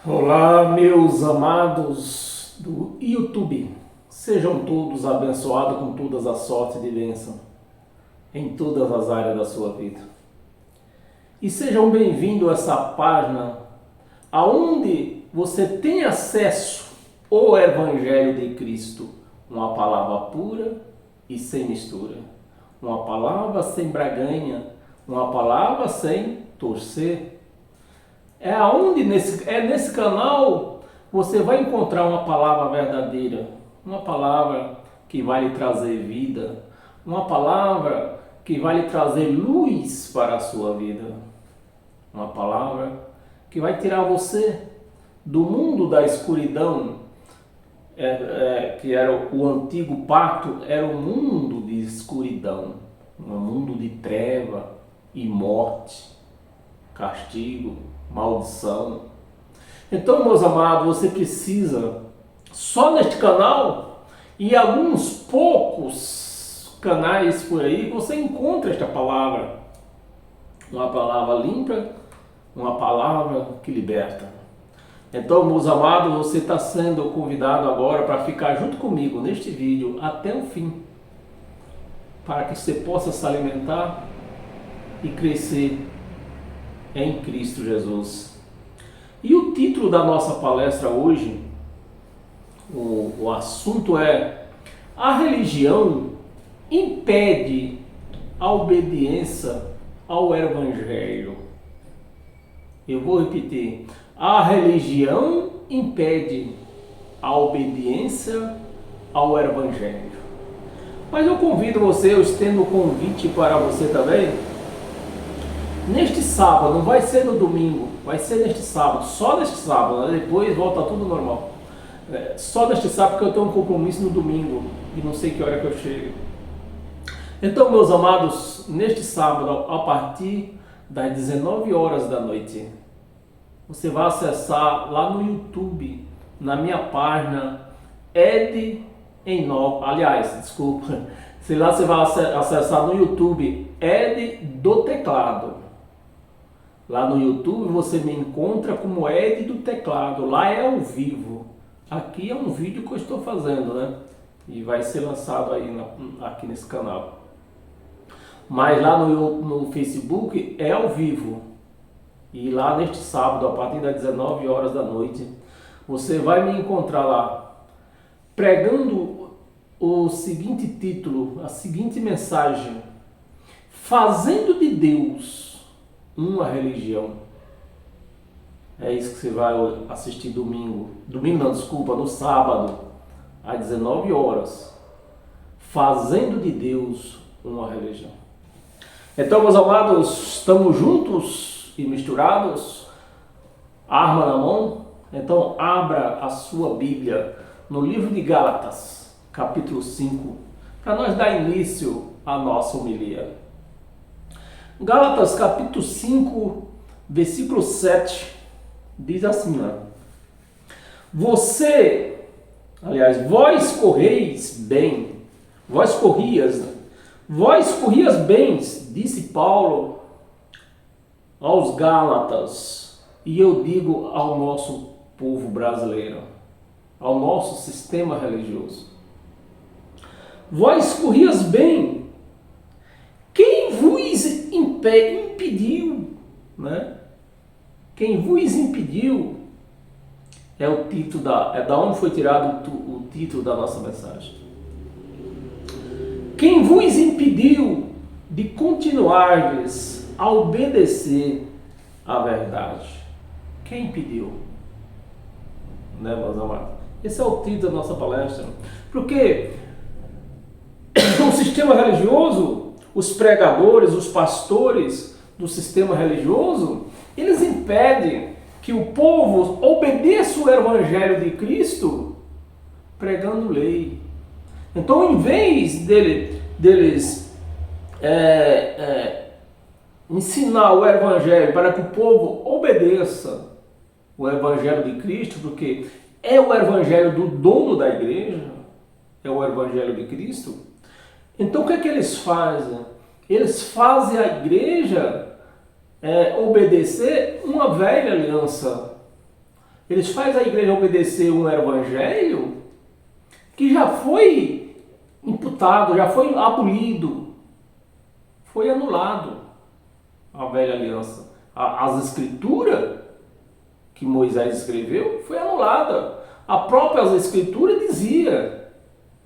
Olá, meus amados do YouTube. Sejam todos abençoados com todas as sortes de bênção em todas as áreas da sua vida. E sejam bem-vindos a essa página aonde você tem acesso ao Evangelho de Cristo, uma palavra pura e sem mistura, uma palavra sem braganha, uma palavra sem torcer. Nesse canal você vai encontrar uma palavra verdadeira, uma palavra que vai lhe trazer vida, uma palavra que vai lhe trazer luz para a sua vida, uma palavra que vai tirar você do mundo da escuridão, que era o antigo pacto, era um mundo de escuridão, um mundo de treva e morte, castigo, maldição. Então, meus amados, você precisa, só neste canal e alguns poucos canais por aí, você encontra esta palavra. Uma palavra limpa, uma palavra que liberta. Então, meus amados, você está sendo convidado agora para ficar junto comigo neste vídeo até o fim, para que você possa se alimentar e crescer em Cristo Jesus. E o título da nossa palestra hoje, o assunto é: a religião impede a obediência ao Evangelho. Eu vou repetir: a religião impede a obediência ao Evangelho. Mas eu convido você, eu estendo o convite para você também. Neste sábado, não vai ser no domingo, vai ser neste sábado, só neste sábado, né? Depois volta tudo normal. Só neste sábado, porque eu tenho um compromisso no domingo e não sei que hora que eu chego. Então, meus amados, neste sábado, a partir das 19 horas da noite, você vai acessar lá no YouTube, na minha página Ed Enoch, se lá você vai acessar no YouTube Ed do Teclado. Lá no YouTube você me encontra como Ed do Teclado, lá é ao vivo. Aqui é um vídeo que eu estou fazendo, né? E vai ser lançado aí aqui nesse canal. Mas lá no Facebook é ao vivo. E lá neste sábado, a partir das 19 horas da noite, você vai me encontrar lá, pregando o seguinte título, a seguinte mensagem: fazendo de Deus uma religião. É isso que você vai assistir domingo. Domingo não, desculpa, no sábado, às 19 horas. Fazendo de Deus uma religião. Então, meus amados, estamos juntos e misturados, arma na mão. Então, abra a sua Bíblia no livro de Gálatas, capítulo 5, para nós dar início à nossa homilia. Gálatas, capítulo 5, versículo 7, diz assim, vós corrias bem, disse Paulo aos Gálatas, e eu digo ao nosso povo brasileiro, ao nosso sistema religioso: vós corrias bem. Quem vos impediu, né? Quem vos impediu é o título da onde foi tirado o título da nossa mensagem. Quem vos impediu de continuardes a obedecer à verdade? Quem impediu? Né, meus amados? Esse é o título da nossa palestra. Porque o sistema religioso, os pregadores, os pastores do sistema religioso, eles impedem que o povo obedeça o Evangelho de Cristo pregando lei. Então, em vez deles ensinar o Evangelho para que o povo obedeça o Evangelho de Cristo, porque é o Evangelho do dono da igreja, é o Evangelho de Cristo. Então, o que é que eles fazem? Eles fazem a igreja obedecer uma velha aliança. Eles fazem a igreja obedecer um evangelho que já foi imputado, já foi abolido, foi anulado a velha aliança. As escrituras que Moisés escreveu foi anulada. A própria escritura dizia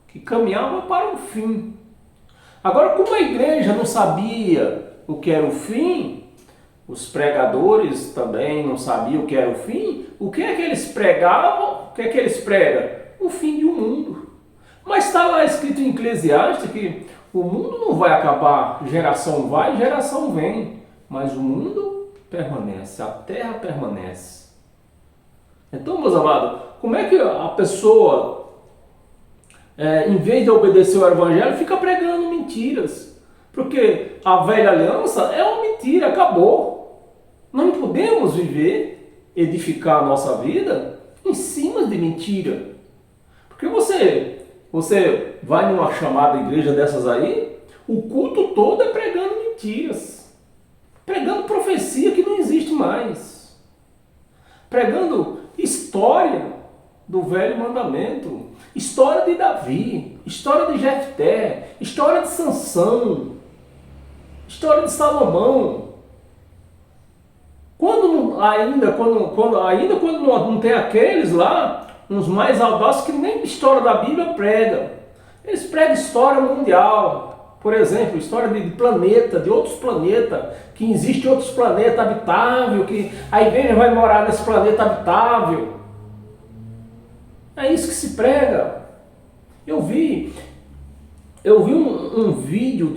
que caminhava para o fim. Agora, como a igreja não sabia o que era o fim, os pregadores também não sabiam o que era o fim, o que é que eles pregavam? O que é que eles pregam? O fim de um mundo. Mas está lá escrito em Eclesiastes que o mundo não vai acabar, geração vai, geração vem, mas o mundo permanece, a terra permanece. Então, meus amados, como é que a pessoa, em vez de obedecer ao evangelho, fica pregando mentiras? Porque a velha aliança é uma mentira, acabou. Não podemos viver, edificar a nossa vida em cima de mentira. Porque você vai numa chamada igreja dessas aí, o culto todo é pregando mentiras. Pregando profecia que não existe mais. Pregando história do velho mandamento. História de Davi, história de Jefté, história de Sansão, história de Salomão. Ainda quando não tem aqueles lá, uns mais audazes que nem história da Bíblia pregam. Eles pregam história mundial. Por exemplo, história de planeta, de outros planetas, que existe outros planetas habitáveis, que a igreja vai morar nesse planeta habitável. É isso que se prega. Eu vi um vídeo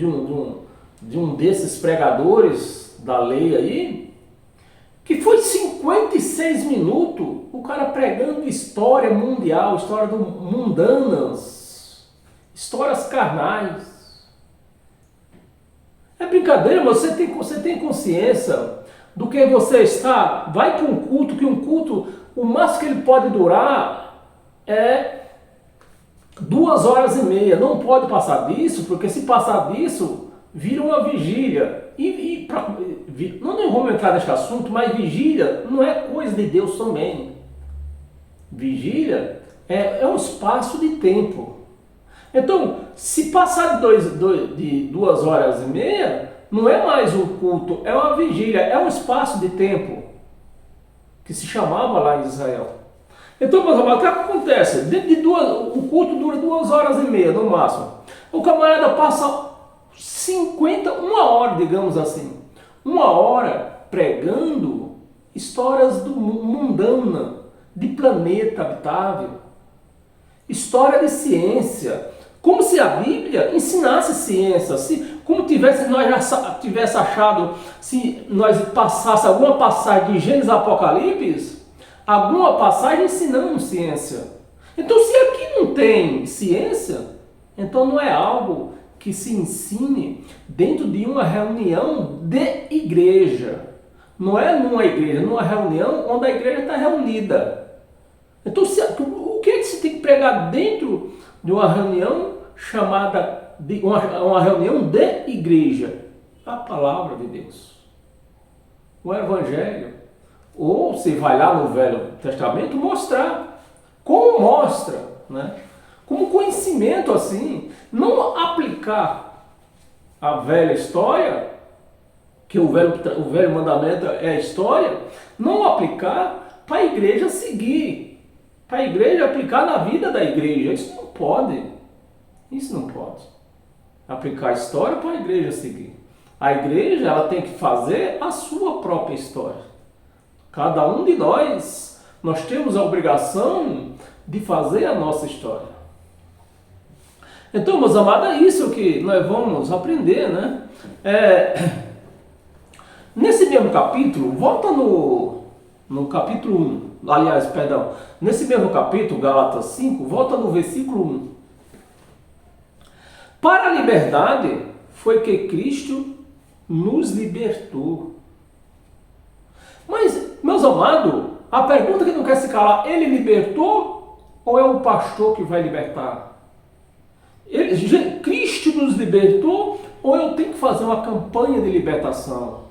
de um desses pregadores da lei aí, que foi 56 minutos, o cara pregando história mundial, história mundanas, histórias carnais. É brincadeira, mas você tem consciência do que você está? Vai para um culto, que um culto, o máximo que ele pode durar é 2h30. Não pode passar disso, porque se passar disso, vira uma vigília. Não vamos entrar nesse assunto, mas vigília não é coisa de Deus também. Vigília é um espaço de tempo. Então, se passar de 2h30, não é mais um culto, é uma vigília, é um espaço de tempo que se chamava lá em Israel. Então, meus amados, o que acontece? O culto dura 2h30 no máximo. O camarada passa 1 hora, digamos assim, 1 hora pregando histórias do mundana, de planeta habitável, história de ciência, como se a Bíblia ensinasse ciência, como nós já tivesse achado, se nós passasse alguma passagem de Gênesis Apocalipse, alguma passagem ensinando ciência. Então, se aqui não tem ciência, então não é algo que se ensine dentro de uma reunião de igreja. Não é numa igreja, numa reunião onde a igreja está reunida. Então, o que é que se tem que pregar dentro de uma reunião chamada de uma reunião de igreja? A palavra de Deus, o Evangelho. Ou você vai lá no Velho Testamento mostrar, como mostra, né? Como conhecimento assim, não aplicar a velha história, que o velho mandamento é a história, não aplicar para a igreja seguir, para a igreja aplicar na vida da igreja. Isso não pode. Isso não pode. Aplicar a história para a igreja seguir. A igreja ela tem que fazer a sua própria história. Cada um de nós temos a obrigação de fazer a nossa história. Então, meus amados, é isso que nós vamos aprender, né? Nesse mesmo capítulo, volta no capítulo 1, aliás, perdão, nesse mesmo capítulo, Gálatas 5, volta no versículo 1. Para a liberdade foi que Cristo nos libertou. Mas, meus amados, a pergunta que não quer se calar, ele libertou ou é o pastor que vai libertar? Cristo nos libertou ou eu tenho que fazer uma campanha de libertação?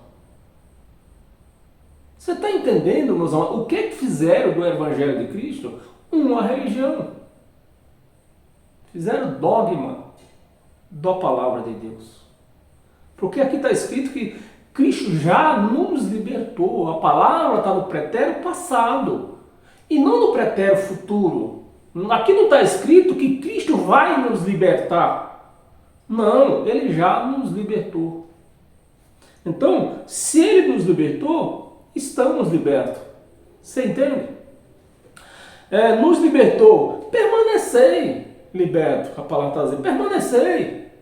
Você está entendendo, meus amados, o que fizeram do Evangelho de Cristo uma religião? Fizeram dogma da palavra de Deus. Porque aqui está escrito que Cristo já nos libertou. A palavra está no pretérito passado e não no pretérito futuro. Aqui não está escrito que Cristo vai nos libertar. Não, Ele já nos libertou. Então, se Ele nos libertou, estamos libertos. Você entende? Nos libertou, permanecei liberto. A palavra está dizendo, permanecei.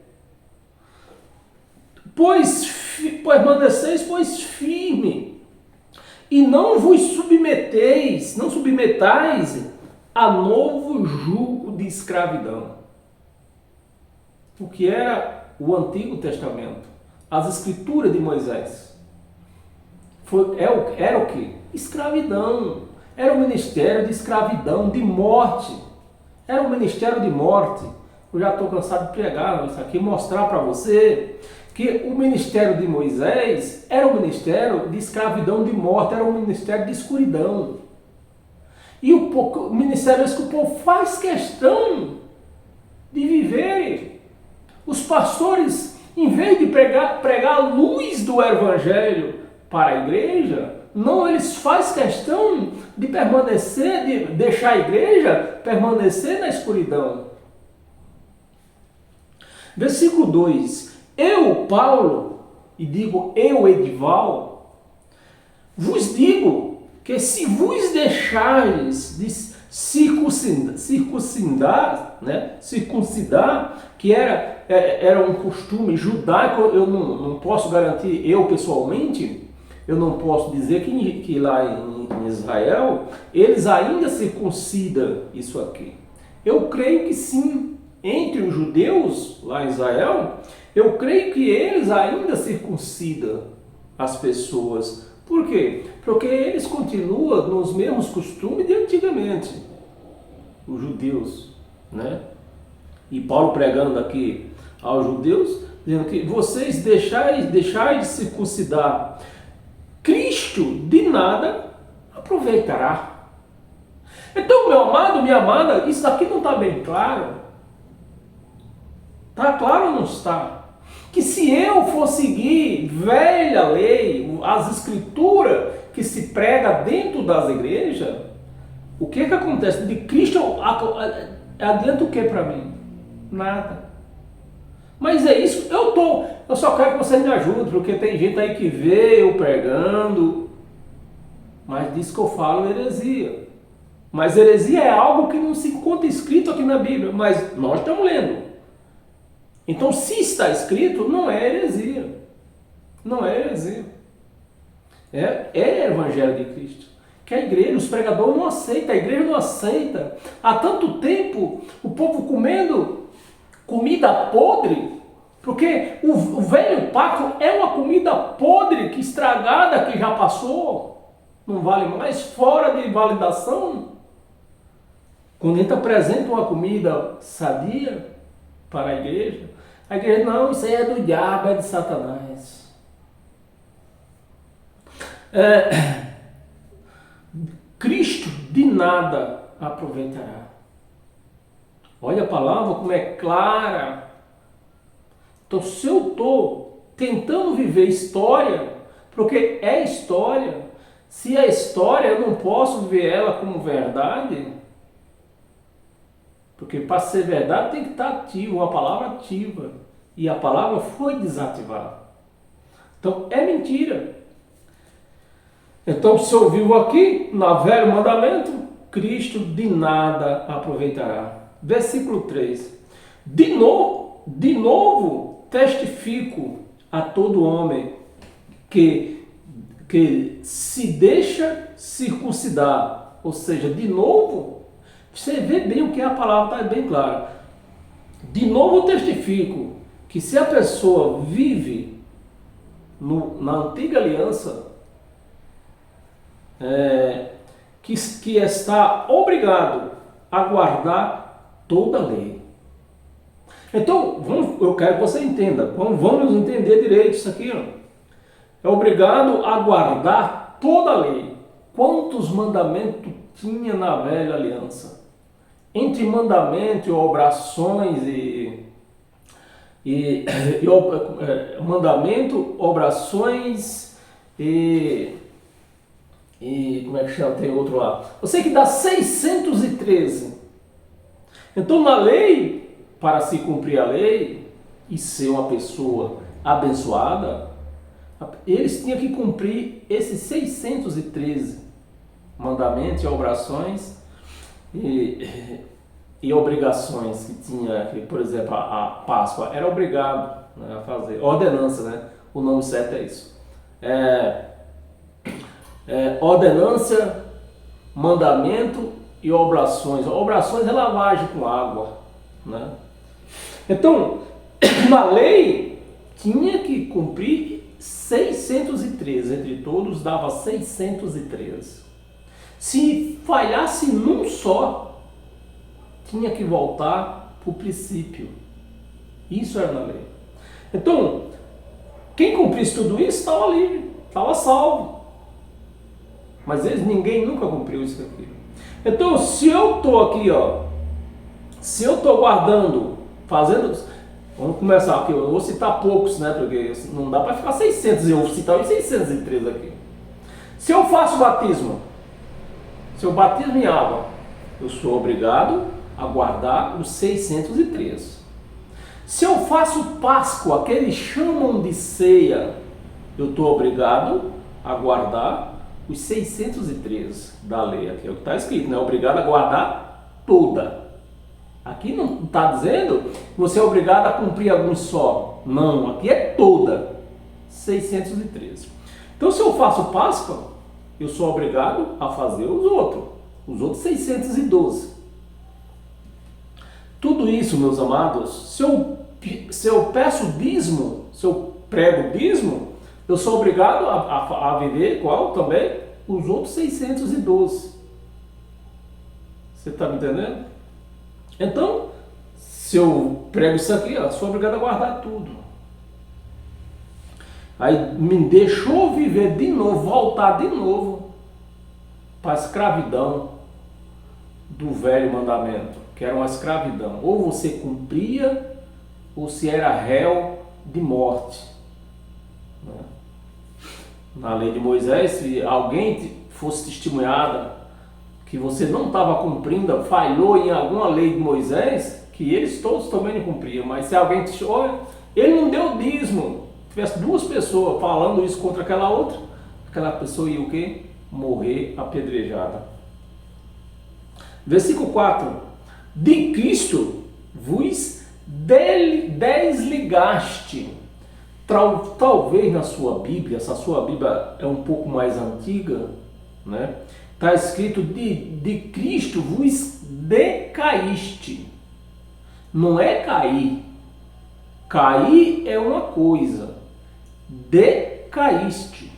Permaneceis, pois firme, e não vos submetais a novo jugo de escravidão. O que era o Antigo Testamento, as Escrituras de Moisés, era o que? Escravidão. Era o ministério de escravidão, de morte. Era o ministério de morte. Eu já estou cansado de pregar isso aqui, mostrar para você que o ministério de Moisés era um ministério de escravidão, de morte, era um ministério de escuridão. E o ministério que o povo faz questão de viver. Os pastores, em vez de pregar a luz do Evangelho para a igreja, não, eles fazem questão de permanecer, de deixar a igreja permanecer na escuridão. Versículo 2. Eu, Paulo, e digo eu, Edival, vos digo que se vos deixares de circuncidar, que era um costume judaico, eu não posso garantir, eu pessoalmente, eu não posso dizer que lá em Israel, eles ainda circuncidam isso aqui. Eu creio que sim. Entre os judeus, lá em Israel, eu creio que eles ainda circuncidam as pessoas. Por quê? Porque eles continuam nos mesmos costumes de antigamente, os judeus, né? E Paulo pregando aqui aos judeus, dizendo que vocês deixais de circuncidar, Cristo de nada aproveitará. Então, meu amado, minha amada, isso aqui não está bem claro? Está claro ou não está? Que se eu for seguir velha lei, as escrituras que se prega dentro das igrejas, o que acontece? De Cristo adianta o que para mim? Nada. Mas é isso, eu só quero que você me ajude, porque tem gente aí que vê eu pregando, mas diz que eu falo heresia. Mas heresia é algo que não se encontra escrito aqui na Bíblia, mas nós estamos lendo. Então, se está escrito, não é heresia. Não é heresia. É Evangelho de Cristo. Que a igreja, os pregadores não aceitam, a igreja não aceita. Há tanto tempo, o povo comendo comida podre, porque o velho pacto é uma comida podre, que estragada, que já passou, não vale mais, fora de validação. Quando a gente apresenta uma comida sadia para a igreja não, isso aí é do diabo, é de Satanás. Cristo de nada aproveitará. Olha a palavra como é clara. Então, se eu estou tentando viver história, porque é história, se é história eu não posso ver ela como verdade, porque para ser verdade tem que estar ativo, uma palavra ativa. E a palavra foi desativada. Então é mentira. Então se eu vivo aqui, no velho mandamento, Cristo de nada aproveitará. Versículo 3. De novo testifico a todo homem que se deixa circuncidar. Ou seja, de novo, você vê bem o que a palavra está bem clara. De novo testifico que se a pessoa vive na antiga aliança, que está obrigado a guardar toda a lei. Então, eu quero que você entenda, vamos entender direito isso aqui. É obrigado a guardar toda a lei. Quantos mandamentos tinha na velha aliança? Entre mandamento e obrações mandamento, obrações e como é que chama? Tem outro lá. Eu sei que dá 613. Então, na lei, para se cumprir a lei e ser uma pessoa abençoada, eles tinham que cumprir esses 613 mandamentos e obrações e obrigações que tinha, que, por exemplo, a Páscoa era obrigado, né, a fazer. Ordenança, né? O nome certo é isso. Ordenança, mandamento e obrações. Obrações é lavagem com água, né? Então, na lei, tinha que cumprir 613, entre todos dava 613. Se falhasse num só, tinha que voltar para o princípio. Isso era na lei. Então, quem cumprisse tudo isso estava livre, estava salvo. Mas ninguém nunca cumpriu isso aqui. Então, se eu estou aqui, se eu estou guardando, fazendo, vamos começar aqui, eu vou citar poucos, né, porque não dá para ficar 600, eu vou citar os 603 aqui. Se eu faço batismo, se eu batismo em água, eu sou obrigado a guardar os 603. Se eu faço Páscoa, que eles chamam de ceia, eu estou obrigado a guardar os 603 da lei. Aqui é o que está escrito, né? Obrigado a guardar toda. Aqui não está dizendo que você é obrigado a cumprir alguns só. Não, aqui é toda. 613. Então, se eu faço Páscoa, eu sou obrigado a fazer os outros 612. Tudo isso, meus amados, se eu peço dízimo, se eu prego dízimo, eu sou obrigado a viver qual também? Os outros 612. Você está me entendendo? Então, se eu prego isso aqui, sou obrigado a guardar tudo. Aí me deixou viver de novo, voltar de novo para a escravidão do velho mandamento, que era uma escravidão. Ou você cumpria, ou se era réu de morte. Na lei de Moisés, se alguém fosse testemunhada que você não estava cumprindo, falhou em alguma lei de Moisés, que eles todos também não cumpriam, mas se alguém te olha, ele não deu dízimo, tivesse duas pessoas falando isso contra aquela outra, aquela pessoa ia o quê? Morrer apedrejada. Versículo 4. De Cristo vos desligaste. Talvez na sua Bíblia, essa sua Bíblia é um pouco mais antiga, né? Está escrito de Cristo vos decaíste. Não é cair. Cair é uma coisa. Decaíste.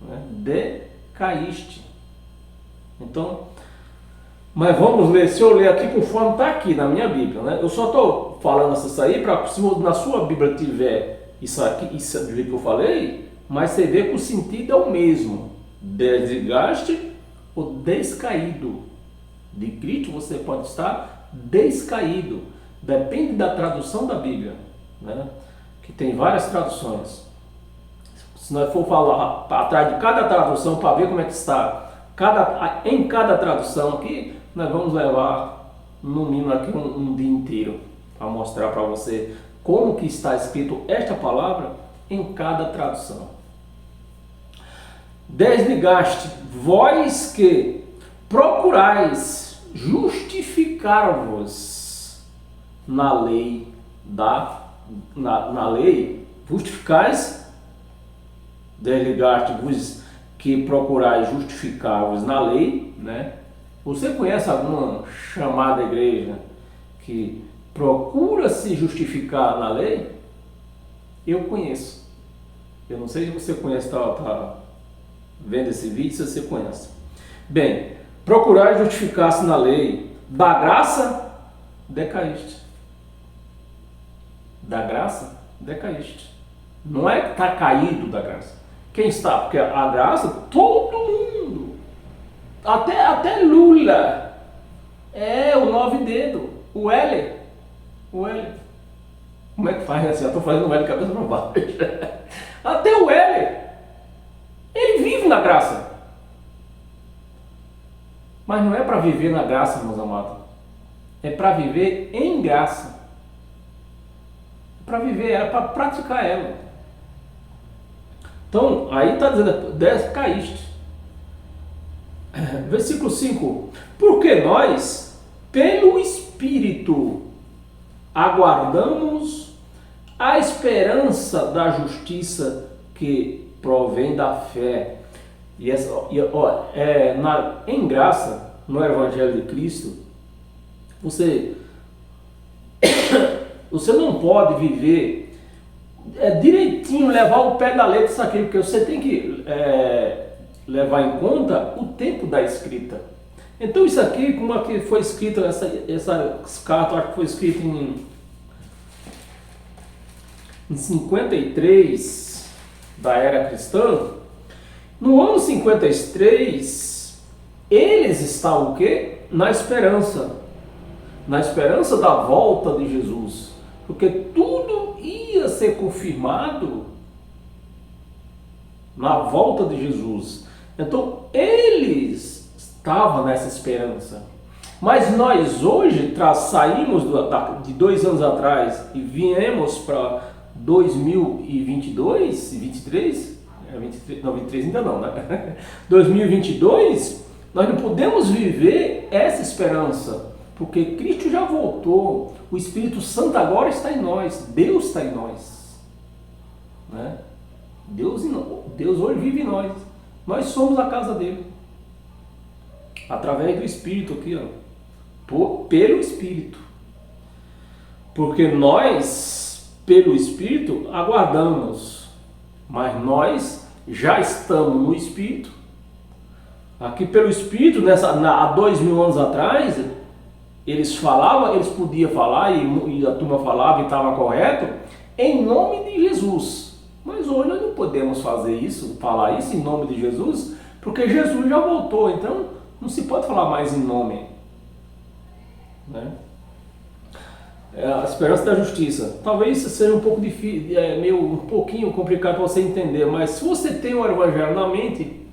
Né? Decaíste. Então, mas vamos ler, se eu ler aqui conforme está aqui na minha Bíblia, né? Eu só estou falando isso aí para se na sua Bíblia tiver isso aqui, isso que eu falei, mas você vê que o sentido é o mesmo. Desgaste ou descaído. De Cristo você pode estar descaído. Depende da tradução da Bíblia, né? Que tem várias traduções. Se nós for falar atrás de cada tradução para ver como é que está, em cada tradução aqui, nós vamos levar no mínimo aqui um dia inteiro para mostrar para você como que está escrito esta palavra em cada tradução. Desligaste, vós que procurais justificar-vos na lei na lei, justificais, desligaste, vos que procurais justificar-vos na lei, né? Você conhece alguma chamada igreja que procura se justificar na lei? Eu conheço. Eu não sei se você conhece, tá vendo esse vídeo, se você conhece. Bem, procurar justificar-se na lei, da graça, decaíste. Da graça, decaíste. Não é que está caído da graça. Quem está? Porque a graça, todo mundo. Até Lula. O 9 dedo. O L. Como é que faz assim? Eu estou fazendo o L de cabeça para baixo. Até o L. Ele vive na graça. Mas não é para viver na graça, meus amados. É para viver em graça. Para viver ela, para praticar ela. Então, aí está dizendo, caíste. Versículo 5. Porque nós, pelo Espírito, aguardamos a esperança da justiça que provém da fé. Em graça, no Evangelho de Cristo, você não pode viver direitinho, levar o pé da letra isso aqui, porque você tem que levar em conta o tempo da escrita. Então isso aqui, como aqui foi escrito, essa carta, acho que foi escrita em 53 da era cristã. No ano 53, eles estavam o quê? Na esperança da volta de Jesus, porque tudo ia ser confirmado na volta de Jesus. Então eles estavam nessa esperança. Mas nós hoje saímos de 2 anos atrás e viemos para 2022, 23, 23 ainda não, né? 2022, nós não podemos viver essa esperança, porque Cristo já voltou, o Espírito Santo agora está em nós, Deus está em nós, né? Deus hoje vive em nós somos a casa dele, através do Espírito aqui, pelo Espírito, porque nós, pelo Espírito, aguardamos, mas nós já estamos no Espírito. Aqui pelo Espírito, há 2000 anos atrás, eles podiam falar e a turma falava e estava correto, em nome de Jesus. Mas hoje nós não podemos fazer isso, falar isso em nome de Jesus, porque Jesus já voltou, então não se pode falar mais em nome, né? A esperança da justiça. Talvez isso seja um pouco difícil, um pouquinho complicado para você entender, mas se você tem o Evangelho na mente,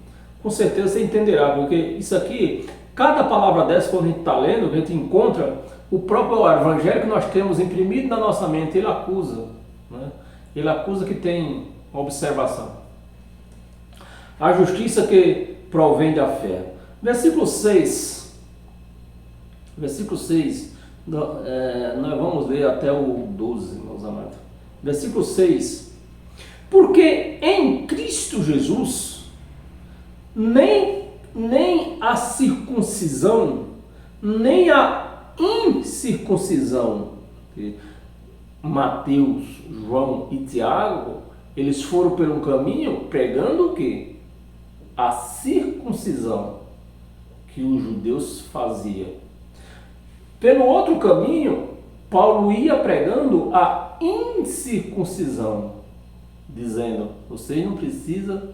com certeza você entenderá, porque isso aqui, cada palavra dessa, quando a gente está lendo, a gente encontra o próprio Evangelho que nós temos imprimido na nossa mente, ele acusa, né? Ele acusa que tem observação. A justiça que provém da fé. Versículo 6. Nós vamos ler até o 12, meus amados. Versículo 6. Porque em Cristo Jesus, nem a circuncisão, nem a incircuncisão, Mateus, João e Tiago, eles foram pelo caminho pregando o quê? A circuncisão que os judeus faziam. Pelo outro caminho, Paulo ia pregando a incircuncisão, dizendo, vocês não precisam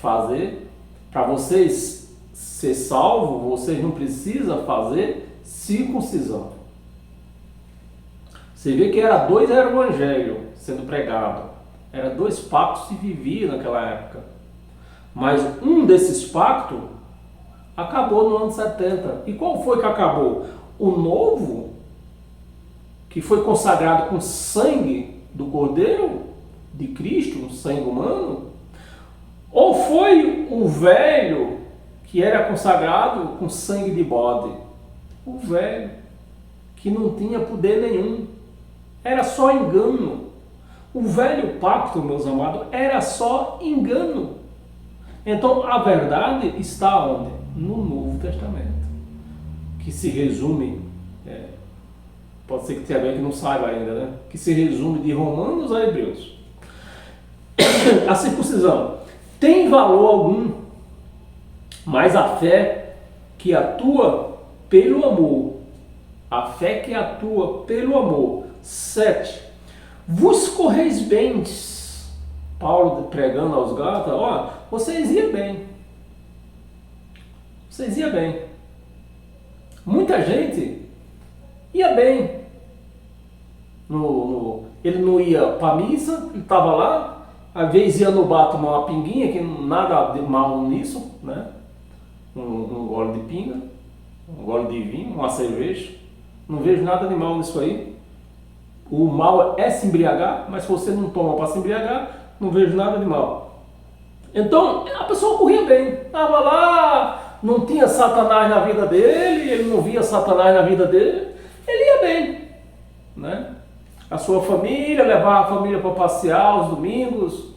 fazer, para vocês ser salvos, vocês não precisam fazer circuncisão. Você vê que era 2 evangelhos sendo pregado, era 2 pactos que viviam naquela época. Mas um desses pactos acabou no ano 70. E qual foi que acabou? O novo, que foi consagrado com sangue do Cordeiro de Cristo, um sangue humano? Ou foi o velho que era consagrado com sangue de bode? O velho, que não tinha poder nenhum. Era só engano. O velho pacto, meus amados, era só engano. Então a verdade está onde? No Novo Testamento, que se resume, pode ser que tenha alguém que não saiba ainda, né? Que se resume de Romanos a Hebreus. A circuncisão tem valor algum, mas a fé que atua pelo amor, a fé que atua pelo amor. 7. Vos correis bem, Paulo pregando aos Gálatas, ó, vocês iam bem. Vocês iam bem. Muita gente ia bem. Ele não ia para a missa, ele estava lá, às vezes ia no bar tomar uma pinguinha, que nada de mal nisso, né? Um gole de pinga, um gole de vinho, uma cerveja. Não vejo nada de mal nisso aí. O mal é se embriagar, mas se você não toma para se embriagar, não vejo nada de mal. Então, a pessoa corria bem, estava lá, não tinha Satanás na vida dele, ele não via Satanás na vida dele, ele ia bem, né? A sua família, levava a família para passear aos domingos,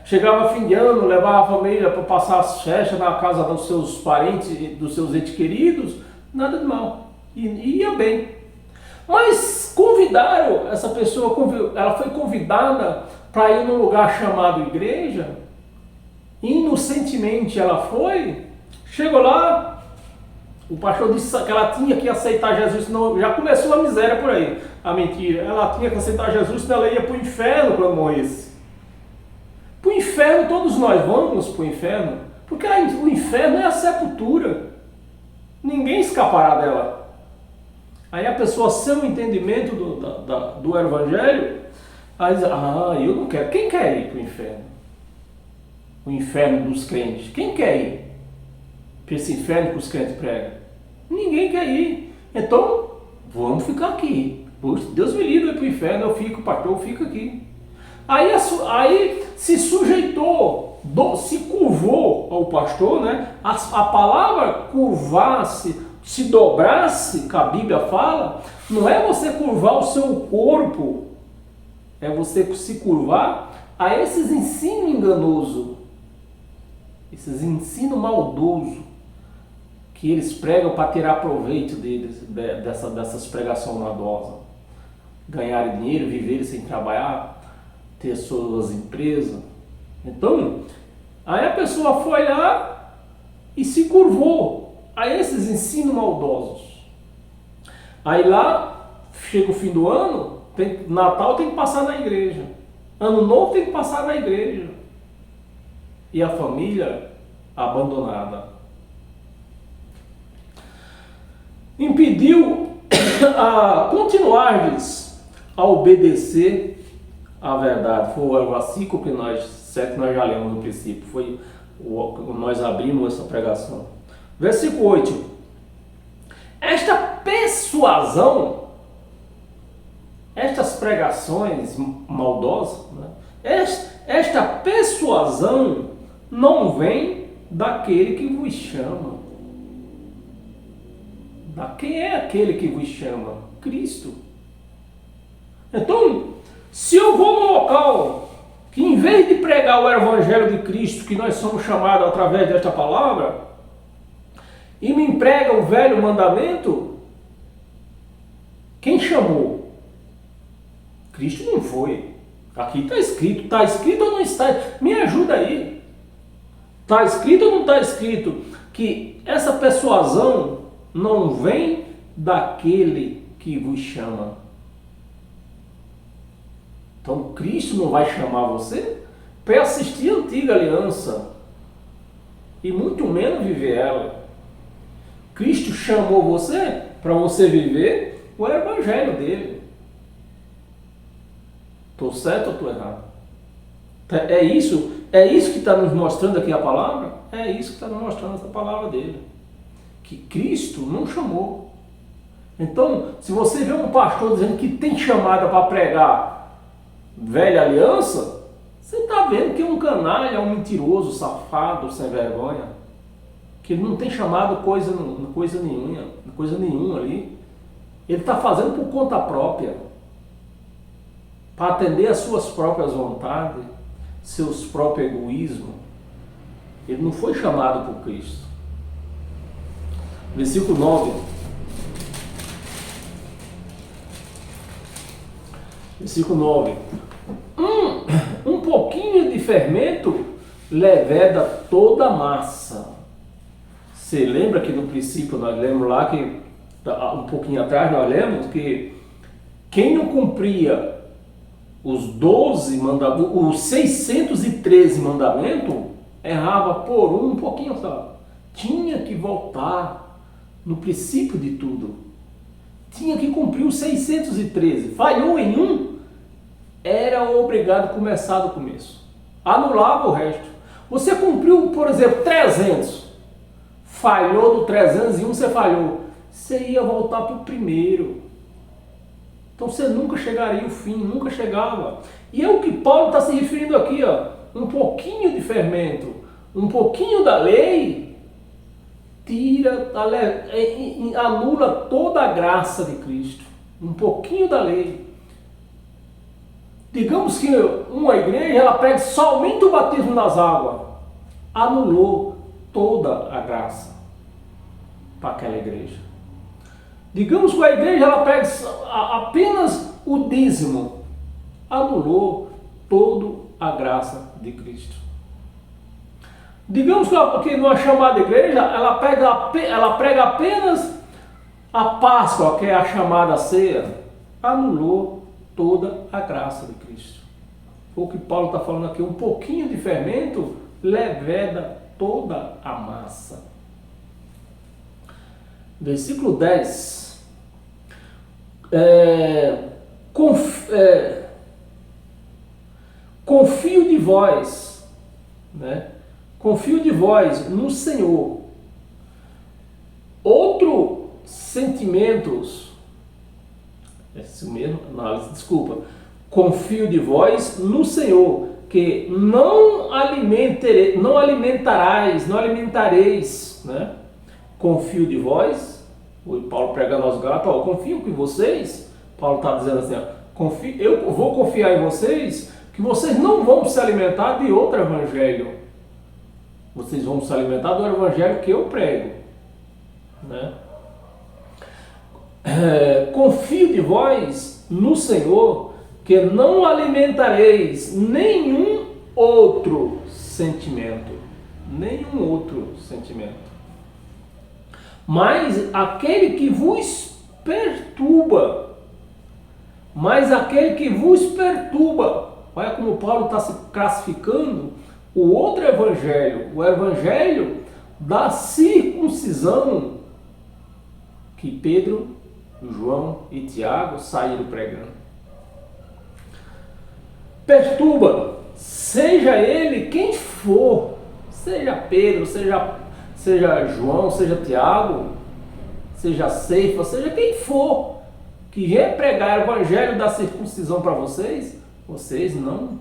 chegava fim de ano, levava a família para passar as festas na casa dos seus parentes, dos seus entes queridos, nada de mal, e ia bem. Mas convidaram essa pessoa, ela foi convidada para ir num lugar chamado igreja, inocentemente ela foi, chegou lá, o pastor disse que ela tinha que aceitar Jesus, senão já começou a miséria por aí, a mentira. Ela tinha que aceitar Jesus, senão ela ia para o inferno quando morresse. Para o inferno, todos nós vamos para o inferno, porque o inferno é a sepultura, ninguém escapará dela. Aí a pessoa, sem o entendimento do evangelho, aí diz, eu não quero. Quem quer ir para o inferno? O inferno dos crentes. Quem quer ir para esse inferno que os crentes pregam? Ninguém quer ir. Então, vamos ficar aqui. Deus me livre para o inferno, eu fico, pastor, eu fico aqui. Aí se sujeitou, se curvou ao pastor, né? A palavra curvar-se, se dobrasse, que a Bíblia fala, não é você curvar o seu corpo, é você se curvar a esses ensinos enganosos, esses ensinos maldosos, que eles pregam para tirar proveito deles, dessas pregações maldosas. Ganhar dinheiro, viver sem trabalhar, ter suas empresas. Então, aí a pessoa foi lá e se curvou a esses ensinos maldosos. Aí lá, chega o fim do ano, Natal tem que passar na igreja. Ano Novo tem que passar na igreja. E a família abandonada. Impediu a continuardes a obedecer a verdade. Foi o versículo que nós já lemos no princípio. Nós abrimos essa pregação. Versículo 8. Esta persuasão, estas pregações maldosas, né? Esta persuasão não vem daquele que vos chama. Quem é aquele que vos chama? Cristo. Então, se eu vou num local que, em vez de pregar o Evangelho de Cristo, que nós somos chamados através desta palavra, e me emprega o velho mandamento, quem chamou? Cristo não foi. Aqui está escrito ou não está? Me ajuda aí. Está escrito ou não está escrito que essa persuasão não vem daquele que vos chama? Então Cristo não vai chamar você para assistir a antiga aliança e muito menos viver ela. Cristo chamou você para você viver o evangelho dele. Estou certo ou estou errado? É isso que está nos mostrando aqui a palavra? É isso que está nos mostrando essa palavra dele. Que Cristo não chamou. Então, se você vê um pastor dizendo que tem chamada para pregar velha aliança, você está vendo que é um canalha, um mentiroso, safado, sem vergonha, que ele não tem chamado coisa nenhuma ali. Ele está fazendo por conta própria, para atender às suas próprias vontades, seus próprios egoísmos. Ele não foi chamado por Cristo. Versículo 9. Versículo 9. Um pouquinho de fermento leveda toda a massa. Você lembra que no princípio nós lemos lá que, um pouquinho atrás nós lemos que quem não cumpria os 12 mandamentos, os 613 mandamentos, errava por um pouquinho só. Tinha que voltar no princípio de tudo. Tinha que cumprir os 613. Falhou em um, era obrigado a começar do começo. Anulava o resto. Você cumpriu, por exemplo, 300. Falhou do 301, você falhou. Você ia voltar para o primeiro. Então você nunca chegaria ao fim, nunca chegava. E é o que Paulo está se referindo aqui, ó. Um pouquinho de fermento, um pouquinho da lei, anula toda a graça de Cristo. Um pouquinho da lei. Digamos que uma igreja ela prega somente o batismo nas águas. Anulou toda a graça para aquela igreja. Digamos que a igreja ela prega apenas o dízimo. Anulou toda a graça de Cristo. Digamos que numa chamada igreja ela prega apenas a Páscoa, que é a chamada ceia. Anulou toda a graça de Cristo. O que Paulo está falando aqui, um pouquinho de fermento leveda toda a massa. Versículo 10. Confio de vós, né? Confio de vós no Senhor. Outro sentimentos, desculpa. Confio de vós no Senhor, que não alimentareis, né? Confio de vós, o Paulo pregando aos Gálatas, confio que vocês, Paulo está dizendo assim, eu vou confiar em vocês, que vocês não vão se alimentar de outro evangelho, vocês vão se alimentar do evangelho que eu prego, né? Confio de vós no Senhor, que não alimentareis nenhum outro sentimento, mas aquele que vos perturba, olha como Paulo está se classificando o outro evangelho, o evangelho da circuncisão que Pedro, João e Tiago saíram pregando. Perturba, seja ele quem for, seja Pedro, seja João, seja Tiago, seja Ceifa, seja quem for, que vier pregar o evangelho da circuncisão para vocês, vocês não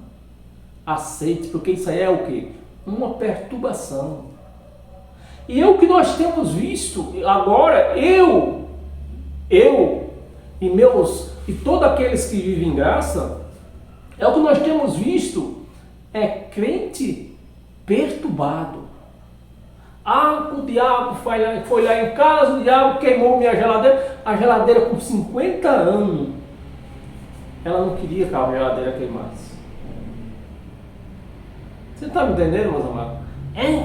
aceitem, porque isso aí é o quê? Uma perturbação. E é o que nós temos visto agora, eu e todos aqueles que vivem em graça, é o que nós temos visto, é crente perturbado. O diabo foi lá em casa, o diabo queimou minha geladeira, a geladeira com 50 anos, ela não queria que a geladeira queimasse. Você está me entendendo, meus amados?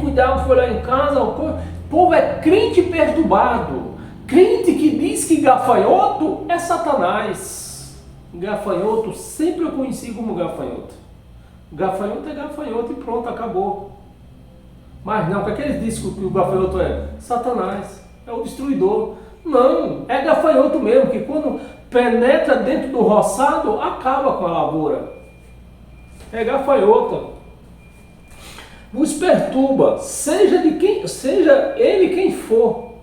O diabo foi lá em casa, o povo é crente perturbado. Crente que diz que gafanhoto é Satanás. Gafanhoto, sempre eu conheci como gafanhoto. Gafanhoto é gafanhoto e pronto, acabou. Mas não, o que é que eles dizem que o gafanhoto é? Satanás, é o destruidor. Não, é gafanhoto mesmo, que quando penetra dentro do roçado, acaba com a lavoura. É gafanhoto. Vos perturba, seja ele quem for.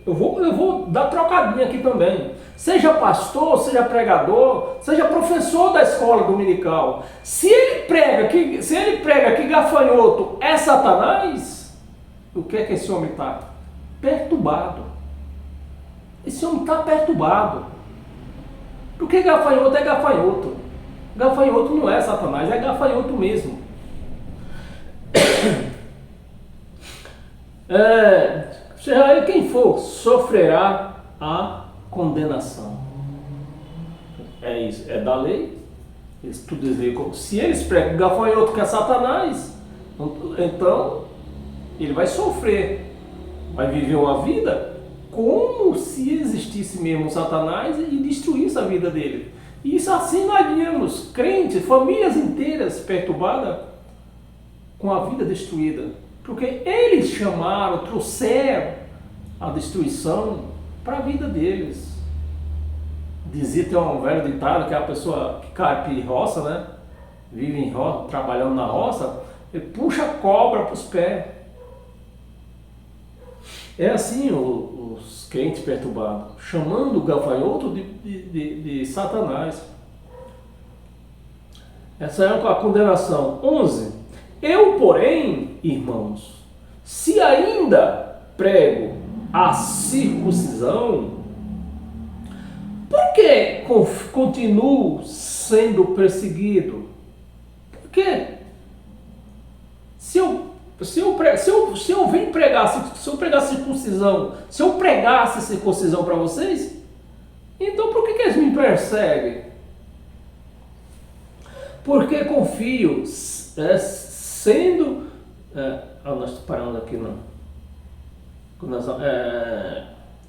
Eu vou dar trocadinha aqui também. Seja pastor, seja pregador, seja professor da escola dominical. Se ele prega que gafanhoto é Satanás, o que é que esse homem está? Perturbado. Esse homem está perturbado. Porque gafanhoto é gafanhoto. Gafanhoto não é Satanás, é gafanhoto mesmo. Seja ele quem for, sofrerá a condenação. É isso, é da lei. Se eles pregam gafanhoto que é Satanás, então ele vai sofrer, vai viver uma vida como se existisse mesmo Satanás e destruísse a vida dele. E isso assim nós víamos crentes, famílias inteiras perturbadas, com a vida destruída. Porque eles chamaram, trouxeram a destruição para a vida deles. Dizia, tem um velho ditado que é a pessoa que cai em roça, né? Vive em roça, trabalhando na roça, ele puxa a cobra para os pés. É assim os crentes perturbados, chamando o gafanhoto de Satanás. Essa é a condenação. 11. Eu, porém, irmãos, se ainda prego a circuncisão, por que continuo sendo perseguido? Por quê? Se eu pregasse circuncisão, se eu pregasse circuncisão para vocês, então por que eles me perseguem? Porque confio, nós estamos parando aqui não.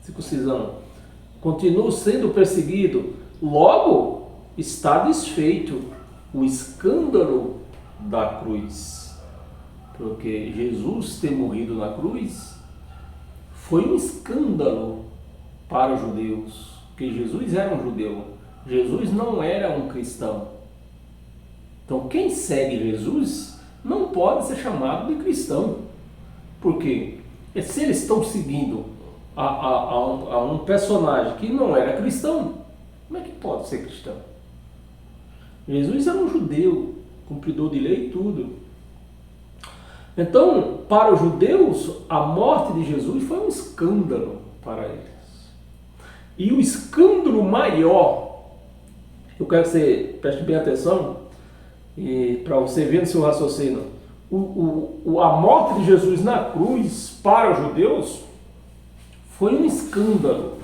Circuncisão. Continuo sendo perseguido, logo está desfeito o escândalo da cruz. Porque Jesus ter morrido na cruz foi um escândalo para os judeus, porque Jesus era um judeu, Jesus não era um cristão. Então quem segue Jesus não pode ser chamado de cristão, porque se eles estão seguindo a um personagem que não era cristão, como é que pode ser cristão? Jesus era um judeu, cumpridor de lei e tudo. Então, para os judeus, a morte de Jesus foi um escândalo para eles. E o escândalo maior, eu quero que você preste bem atenção, e para você ver no seu raciocínio, a morte de Jesus na cruz para os judeus foi um escândalo.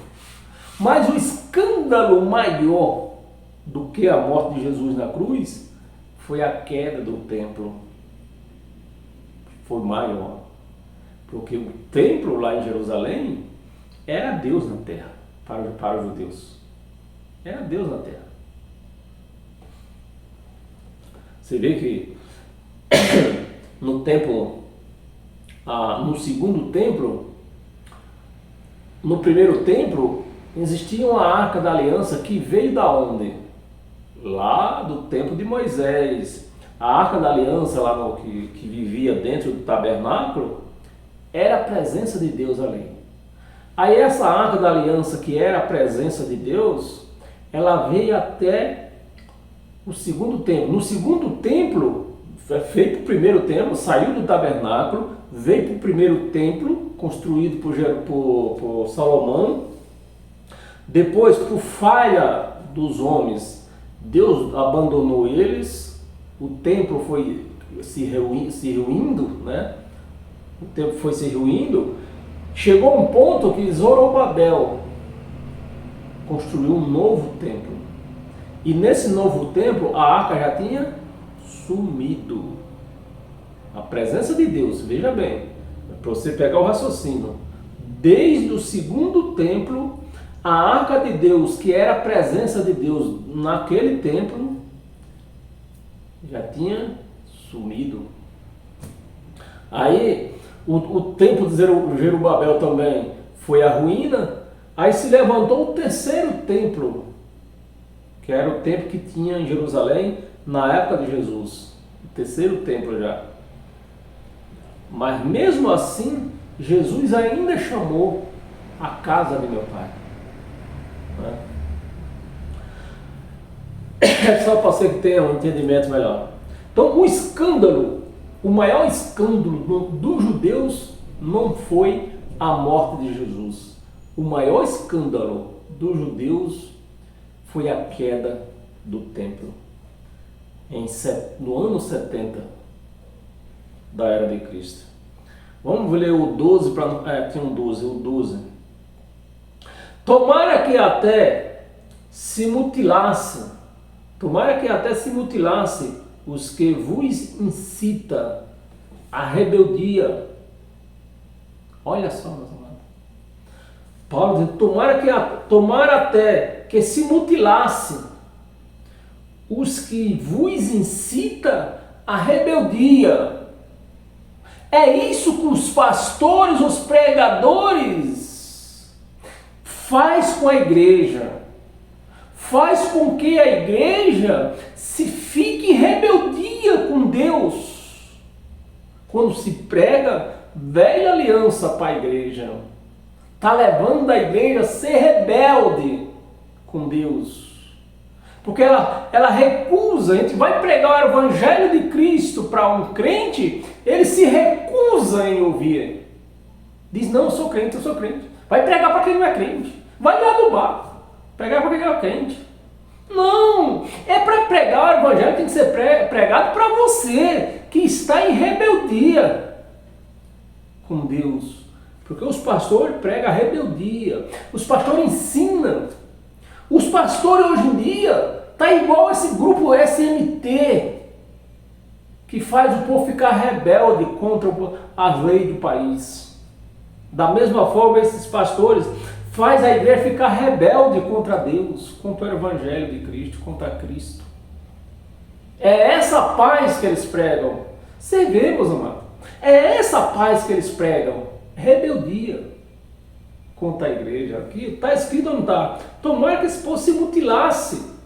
Mas o escândalo maior do que a morte de Jesus na cruz foi a queda do templo. Foi maior. Porque o templo lá em Jerusalém era Deus na terra, para os judeus. Era Deus na terra. Você vê que no templo, no segundo templo, no primeiro templo, existia uma arca da aliança que veio da onde? Lá do tempo de Moisés. A arca da aliança lá que vivia dentro do tabernáculo era a presença de Deus ali. Aí essa arca da aliança que era a presença de Deus, ela veio até o segundo templo. No segundo templo, feito o primeiro templo, saiu do tabernáculo, veio para o primeiro templo, construído por Salomão. Depois, por falha dos homens, Deus abandonou eles. O templo foi se ruindo, né? O templo foi se ruindo. Chegou um ponto que Zorobabel construiu um novo templo. E nesse novo templo, a arca já tinha sumido. A presença de Deus, veja bem, para você pegar o raciocínio. Desde o segundo templo, a arca de Deus, que era a presença de Deus naquele templo, já tinha sumido. Aí o templo de Zerubabel também foi a ruína. Aí se levantou o terceiro templo, que era o templo que tinha em Jerusalém na época de Jesus. O terceiro templo já. Mas mesmo assim, Jesus ainda chamou a casa de meu Pai. É só para você que tenha um entendimento melhor. Então, o escândalo, o maior escândalo dos judeus não foi a morte de Jesus. O maior escândalo dos judeus foi a queda do templo. No ano 70 da era de Cristo. Vamos ler o 12, tinha um 12, o 12. Tomara que até se mutilasse os que vos incita à rebeldia. Olha só, meus amados. Paulo diz, tomara até que se mutilasse os que vos incita à rebeldia. É isso que os pastores, os pregadores faz com a igreja. Faz com que a igreja se fique em rebeldia com Deus. Quando se prega velha aliança para a igreja, está levando a igreja a ser rebelde com Deus. Porque ela recusa, a gente vai pregar o evangelho de Cristo para um crente, ele se recusa em ouvir. Diz, não, eu sou crente. Vai pregar para quem não é crente. Vai lá do bar, pregar para quem não é crente. Não, é para pregar o evangelho, tem que ser pregado para você que está em rebeldia com Deus. Porque os pastores pregam a rebeldia, os pastores ensinam. Os pastores hoje em dia tá igual esse grupo SMT que faz o povo ficar rebelde contra as leis do país. Da mesma forma, esses pastores faz a igreja ficar rebelde contra Deus, contra o evangelho de Cristo, contra Cristo. É essa paz que eles pregam. Você vê, meus amados, é essa paz que eles pregam. Rebeldia contra a igreja. Aqui está escrito ou não está? Tomara que esse povo se mutilasse.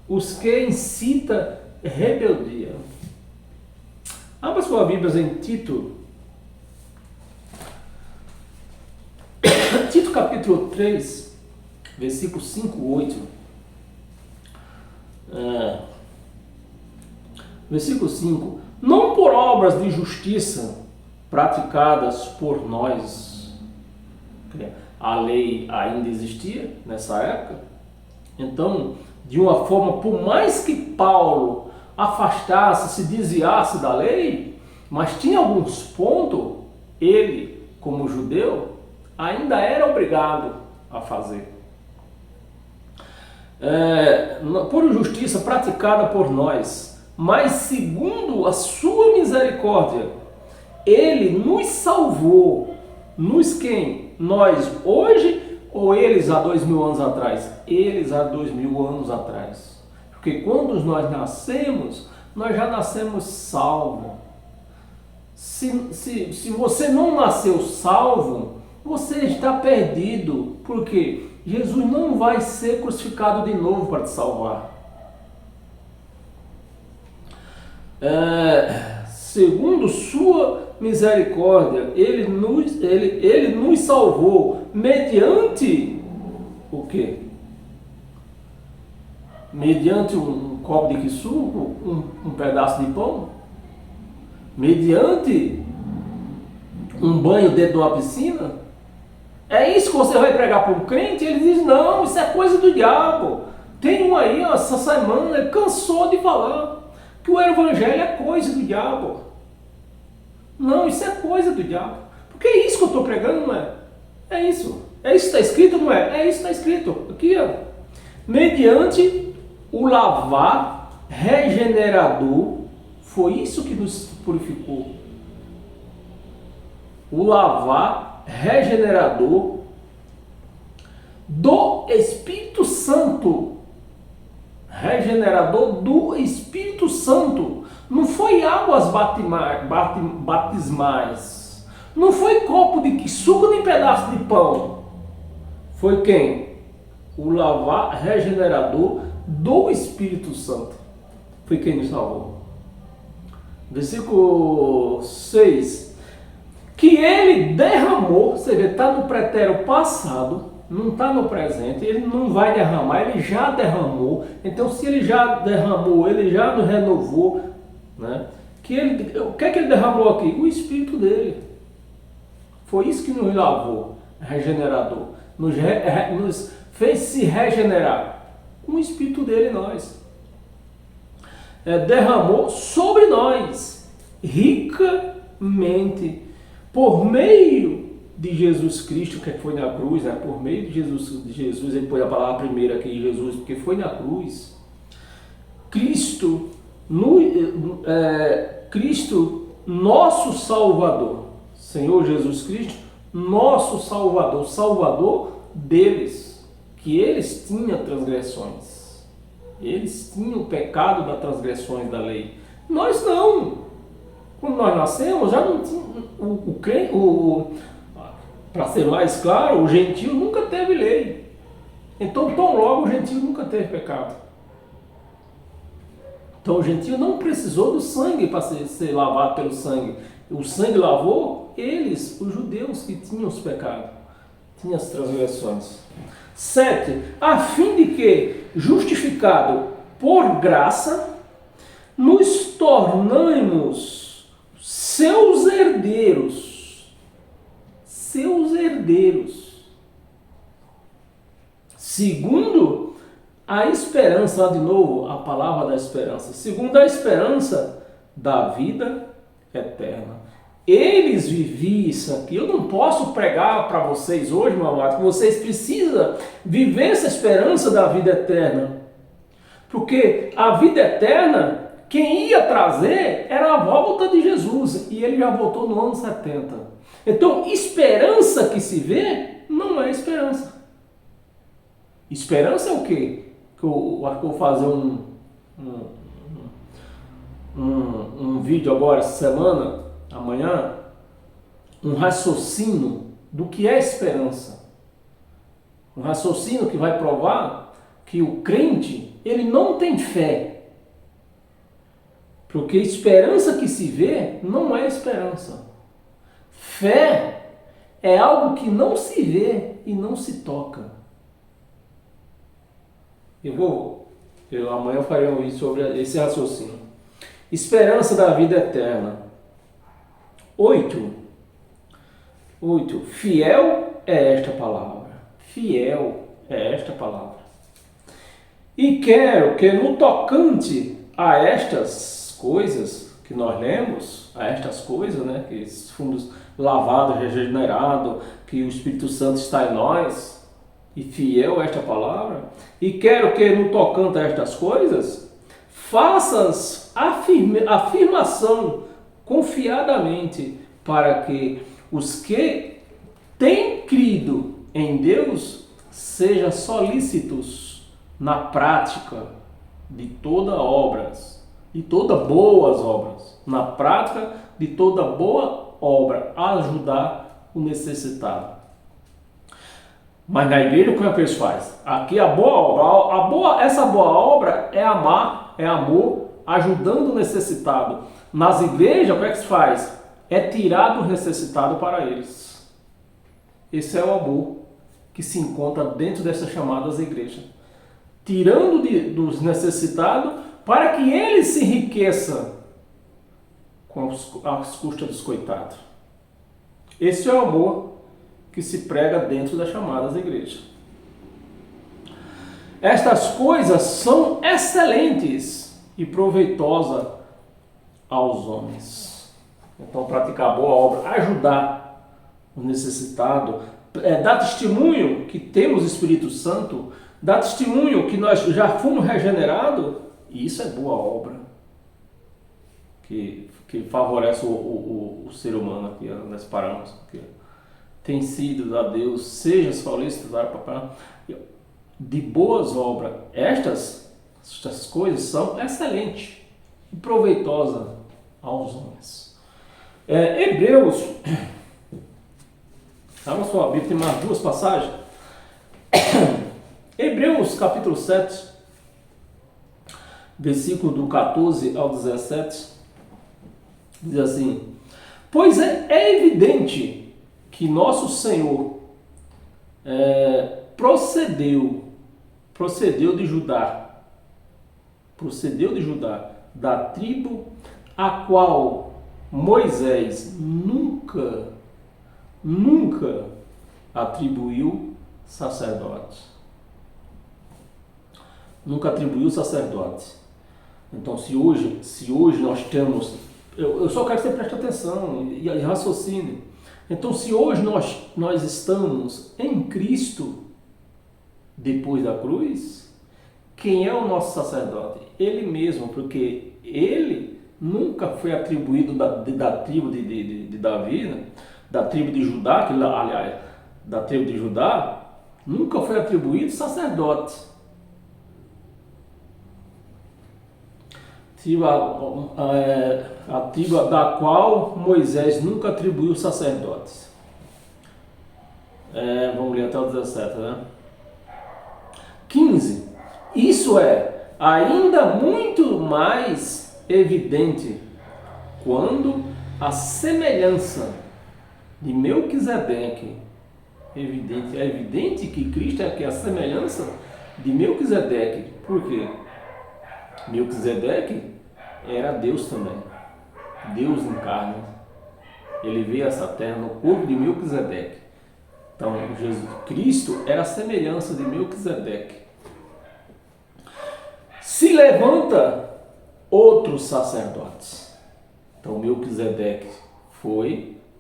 Os que incita rebeldia. Abra sua Bíblia em Tito. Tito capítulo 3, versículo 5, 8. Versículo 5. Não por obras de justiça praticadas por nós. A lei ainda existia nessa época. Então, de uma forma, por mais que Paulo afastasse, se desviasse da lei, mas tinha alguns pontos, ele, como judeu, ainda era obrigado a fazer. Por justiça praticada por nós, mas segundo a sua misericórdia, ele nos salvou. Nos quem? Nós hoje ou eles há 2000 anos atrás? Eles há 2000 anos atrás. Porque quando nós nascemos, nós já nascemos salvos. Se você não nasceu salvo, você está perdido. Por quê? Jesus não vai ser crucificado de novo para te salvar. Segundo sua misericórdia, ele nos salvou mediante o quê? Mediante um copo de suco, um pedaço de pão? Mediante um banho dentro de uma piscina? É isso que você vai pregar para um crente? Ele diz, não, isso é coisa do diabo. Tem um aí, essa semana, ele cansou de falar que o evangelho é coisa do diabo. Não, isso é coisa do diabo. Porque é isso que eu estou pregando, não é? É isso. É isso que está escrito, não é? É isso que está escrito. Aqui, ó. Mediante o lavar regenerador, foi isso que nos purificou. O lavar regenerador do Espírito Santo. Regenerador do Espírito Santo. Não foi águas batismais. Não foi copo de suco nem pedaço de pão. Foi quem? O lavar regenerador do Espírito Santo. Foi quem nos salvou. Versículo 6. Que ele derramou, você vê, está no pretérito passado, não está no presente, ele não vai derramar, ele já derramou. Então, se ele já derramou, ele já nos renovou, né? O que é que ele derramou aqui? O Espírito dele. Foi isso que nos lavou, regenerador. Nos fez se regenerar. Com o Espírito dele nós. Derramou sobre nós, ricamente, por meio de Jesus Cristo, que foi na cruz, né? Por meio de Jesus, ele põe a palavra primeira aqui, Jesus, porque foi na cruz. Cristo, nosso Salvador, Senhor Jesus Cristo, nosso Salvador, Salvador deles, que eles tinham transgressões. Eles tinham o pecado das transgressões da lei. Nós não. Quando nós nascemos, já não tinha para ser mais claro, o gentio nunca teve lei. Então, tão logo o gentio nunca teve pecado. Então o gentio não precisou do sangue para ser lavado pelo sangue. O sangue lavou eles, os judeus que tinham os pecados, tinham as transgressões. 7. A fim de que, justificado por graça, nos tornemos seus herdeiros. Seus herdeiros. Segundo a esperança, lá de novo, a palavra da esperança. Segundo a esperança da vida eterna. Eles viviam isso aqui. Eu não posso pregar para vocês hoje, meu amado, que vocês precisam viver essa esperança da vida eterna. Porque a vida eterna, quem ia trazer era a volta de Jesus. E ele já voltou no ano 70. Então, esperança que se vê não é esperança. Esperança é o quê? Que eu acho que eu vou fazer um vídeo agora, essa semana, amanhã, um raciocínio do que é esperança. Um raciocínio que vai provar que o crente, ele não tem fé. Porque esperança que se vê não é esperança. Fé é algo que não se vê e não se toca. Amanhã eu farei um vídeo sobre esse raciocínio. Esperança da vida eterna. 8. Fiel é esta palavra. Fiel é esta palavra. E quero que no tocante a estas coisas que nós lemos, a estas coisas, né, que fomos lavados, regenerados, que o Espírito Santo está em nós, e fiel a esta palavra, e quero que no tocante a estas coisas, faças afirmação confiadamente, para que os que têm crido em Deus sejam solícitos na prática de toda obras, de toda boas obras, na prática de toda boa obra, a ajudar o necessitado. Mas na igreja, como é que eles fazem? Aqui a boa obra, essa boa obra é amar, é amor, ajudando o necessitado. Nas igrejas, como é que se faz? É tirar do necessitado para eles. Esse é o amor que se encontra dentro dessas chamadas igrejas. Tirando dos necessitados para que eles se enriqueçam às custas dos coitados. Esse é o amor que se prega dentro das chamadas igrejas. Estas coisas são excelentes e proveitosas aos homens. Então, praticar a boa obra, ajudar o necessitado, dar testemunho que temos o Espírito Santo, dar testemunho que nós já fomos regenerados, isso é boa obra, que favorece o ser humano aqui, nós paramos aqui. Tem sido a Deus, seja solícito de boas obras. Estas coisas são excelentes e proveitosas aos homens. Hebreus, abra sua Bíblia, tem mais duas passagens. Hebreus capítulo 7, versículo do 14 ao 17, diz assim: pois é evidente que nosso Senhor procedeu de Judá, da tribo a qual Moisés nunca atribuiu sacerdote. Nunca atribuiu sacerdote. Então, se hoje nós temos, eu só quero que você preste atenção e raciocínio. Então, se hoje nós estamos em Cristo, depois da cruz, quem é o nosso sacerdote? Ele mesmo, porque ele nunca foi atribuído da tribo de Davi, né? Da tribo de Judá, aliás, da tribo de Judá, nunca foi atribuído sacerdote. a tribo da qual Moisés nunca atribuiu sacerdotes. Vamos ler até o 17, né? 15. Isso é ainda muito mais evidente quando a semelhança de Melquisedeque, é evidente que Cristo é a semelhança de Melquisedeque. Por quê? Melquisedeque era Deus também, Deus em carne. Ele veio a essa terra no corpo de Melquisedeque. Então, Jesus Cristo era a semelhança de Melquisedeque. Se levanta outros sacerdotes. Então, Melquisedeque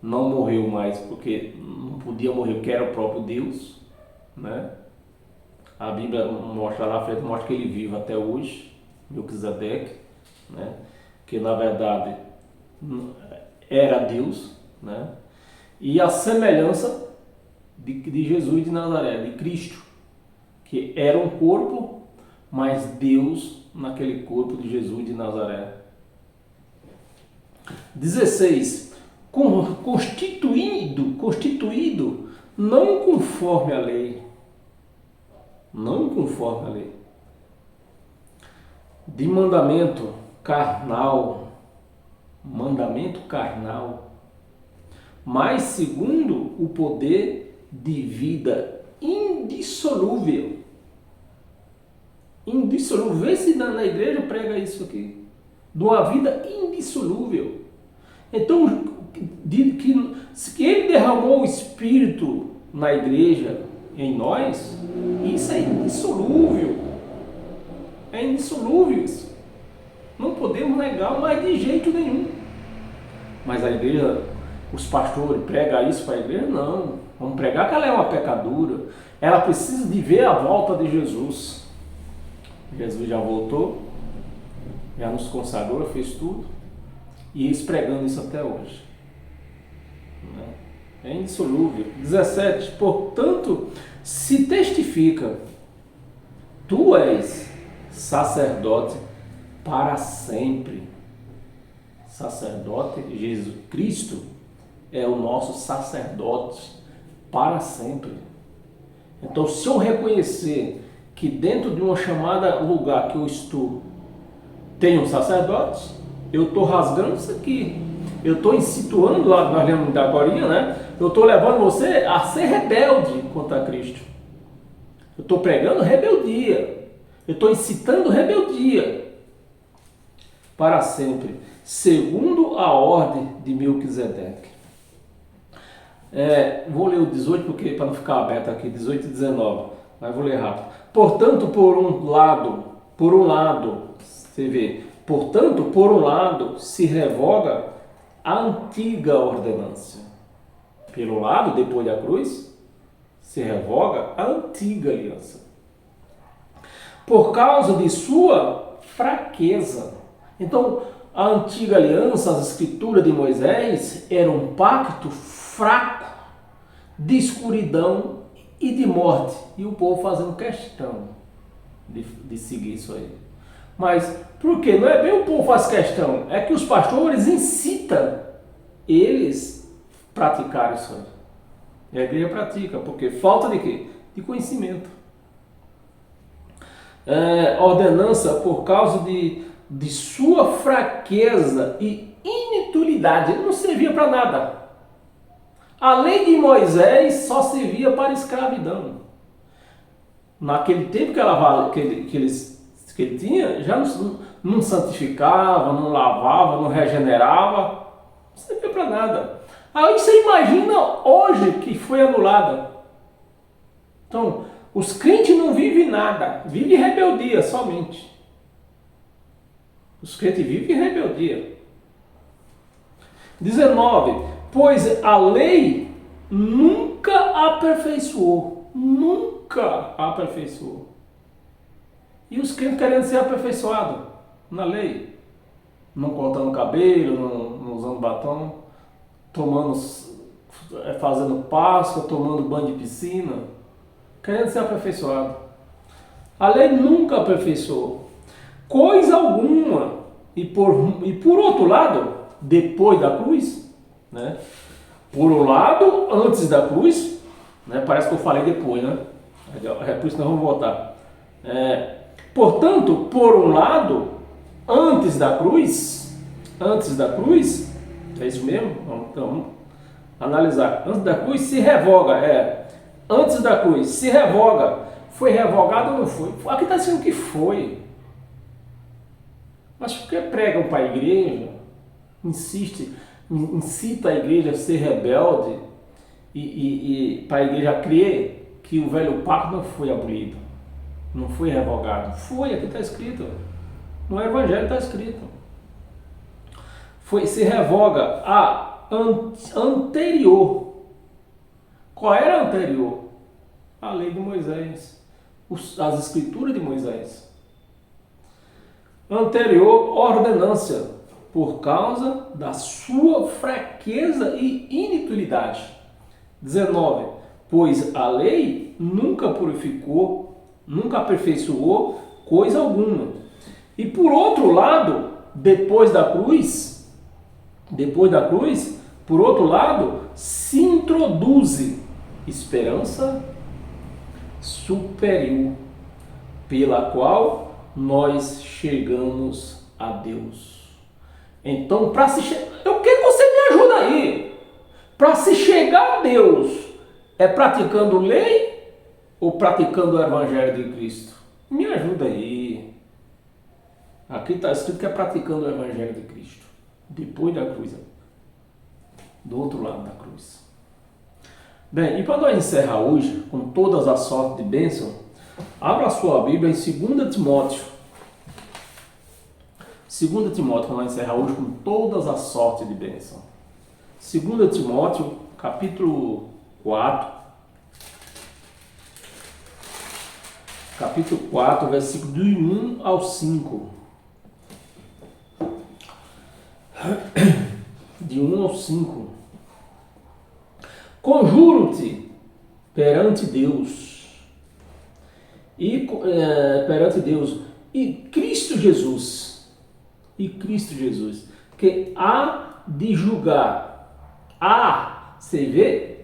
não morreu mais porque não podia morrer, porque era o próprio Deus, né? A Bíblia mostra lá à frente, mostra que ele vive até hoje, Melquisedeque, né? Que na verdade era Deus, né? E a semelhança de Jesus de Nazaré, de Cristo, que era um corpo, mas Deus naquele corpo de Jesus de Nazaré. 16. Constituído não conforme a lei, de mandamento carnal, mas segundo o poder de vida indissolúvel. Vê se na igreja prega isso aqui. De uma vida indissolúvel. Então, que ele derramou o Espírito na igreja, em nós, isso é indissolúvel. É indissolúvel isso. Não podemos negar mais de jeito nenhum. Mas a igreja, os pastores pregam isso para a igreja? Não. Vamos pregar que ela é uma pecadora. Ela precisa de ver a volta de Jesus. Jesus já voltou, já nos consagrou, fez tudo. E eles pregando isso até hoje. É indissolúvel. 17. Portanto, se testifica, tu és sacerdote para sempre. Sacerdote, Jesus Cristo é o nosso sacerdote para sempre. Então, se eu reconhecer que dentro de uma chamada lugar que eu estou tem um sacerdote, eu estou rasgando isso aqui. Eu estou instituindo, lá nós lemos da agorinha, né? Eu estou levando você a ser rebelde contra Cristo. Eu estou pregando rebeldia. Eu estou incitando rebeldia para sempre, segundo a ordem de Melquisedeque. Vou ler o 18 porque para não ficar aberto aqui, 18 e 19, mas vou ler rápido. Portanto, por um lado, você vê, portanto, por um lado, se revoga a antiga ordenança. Pelo lado, depois da cruz, se revoga a antiga aliança. Por causa de sua fraqueza. Então, a antiga aliança, as escrituras de Moisés, era um pacto fraco, de escuridão e de morte. E o povo fazendo questão de seguir isso aí. Mas, por quê? Não é bem o povo faz questão, é que os pastores incitam eles praticar isso aí. E a igreja pratica, porque falta de quê? De conhecimento. Ordenança por causa de sua fraqueza e inutilidade. Ele não servia para nada. A lei de Moisés só servia para escravidão. Naquele tempo que ele tinha, já não santificava, não lavava, não regenerava, não servia para nada. Aí você imagina hoje que foi anulada. Então, os crentes não vivem nada, vivem rebeldia somente. Os crentes vivem rebeldia. 19. Pois a lei nunca aperfeiçoou. Nunca aperfeiçoou. E os crentes querendo ser aperfeiçoados na lei. Não cortando cabelo, não usando batom, fazendo Páscoa, tomando banho de piscina. Querendo ser aperfeiçoado. A lei nunca aperfeiçoou. Coisa alguma e por outro lado, depois da cruz, né? Por um lado, antes da cruz, né? Parece que eu falei depois, né? É por isso que nós vamos voltar. Portanto, por um lado, antes da cruz, é isso mesmo? Então, vamos analisar. Antes da cruz se revoga, antes da cruz se revoga. Foi revogado ou não foi? Aqui está dizendo que foi. Mas por que pregam para a igreja, incita a igreja a ser rebelde e para a igreja crer que o velho pacto não foi abolido, não foi revogado? Foi, aqui está escrito. No Evangelho está escrito. Se revoga a anterior. Qual era a anterior? A lei de Moisés, as escrituras de Moisés. Anterior ordenância, por causa da sua fraqueza e inutilidade. 19. Pois a lei nunca purificou, nunca aperfeiçoou coisa alguma. E por outro lado, depois da cruz, por outro lado, se introduz esperança superior, pela qual nós chegamos a Deus. Então, eu quero que você me ajude aí. Para se chegar a Deus, é praticando lei ou praticando o Evangelho de Cristo? Me ajuda aí. Aqui está escrito que é praticando o Evangelho de Cristo. Depois da cruz. Do outro lado da cruz. Bem, e para nós encerrar hoje, com todas as sortes de bênção, abra a sua Bíblia em 2 Timóteo. 2 Timóteo, para nós encerrar hoje com todas as sortes de bênção. 2 Timóteo, capítulo 4. Capítulo 4, versículo de 1 ao 5. De 1 ao 5. Conjuro-te perante Deus e Cristo Jesus, que há de julgar. Você vê?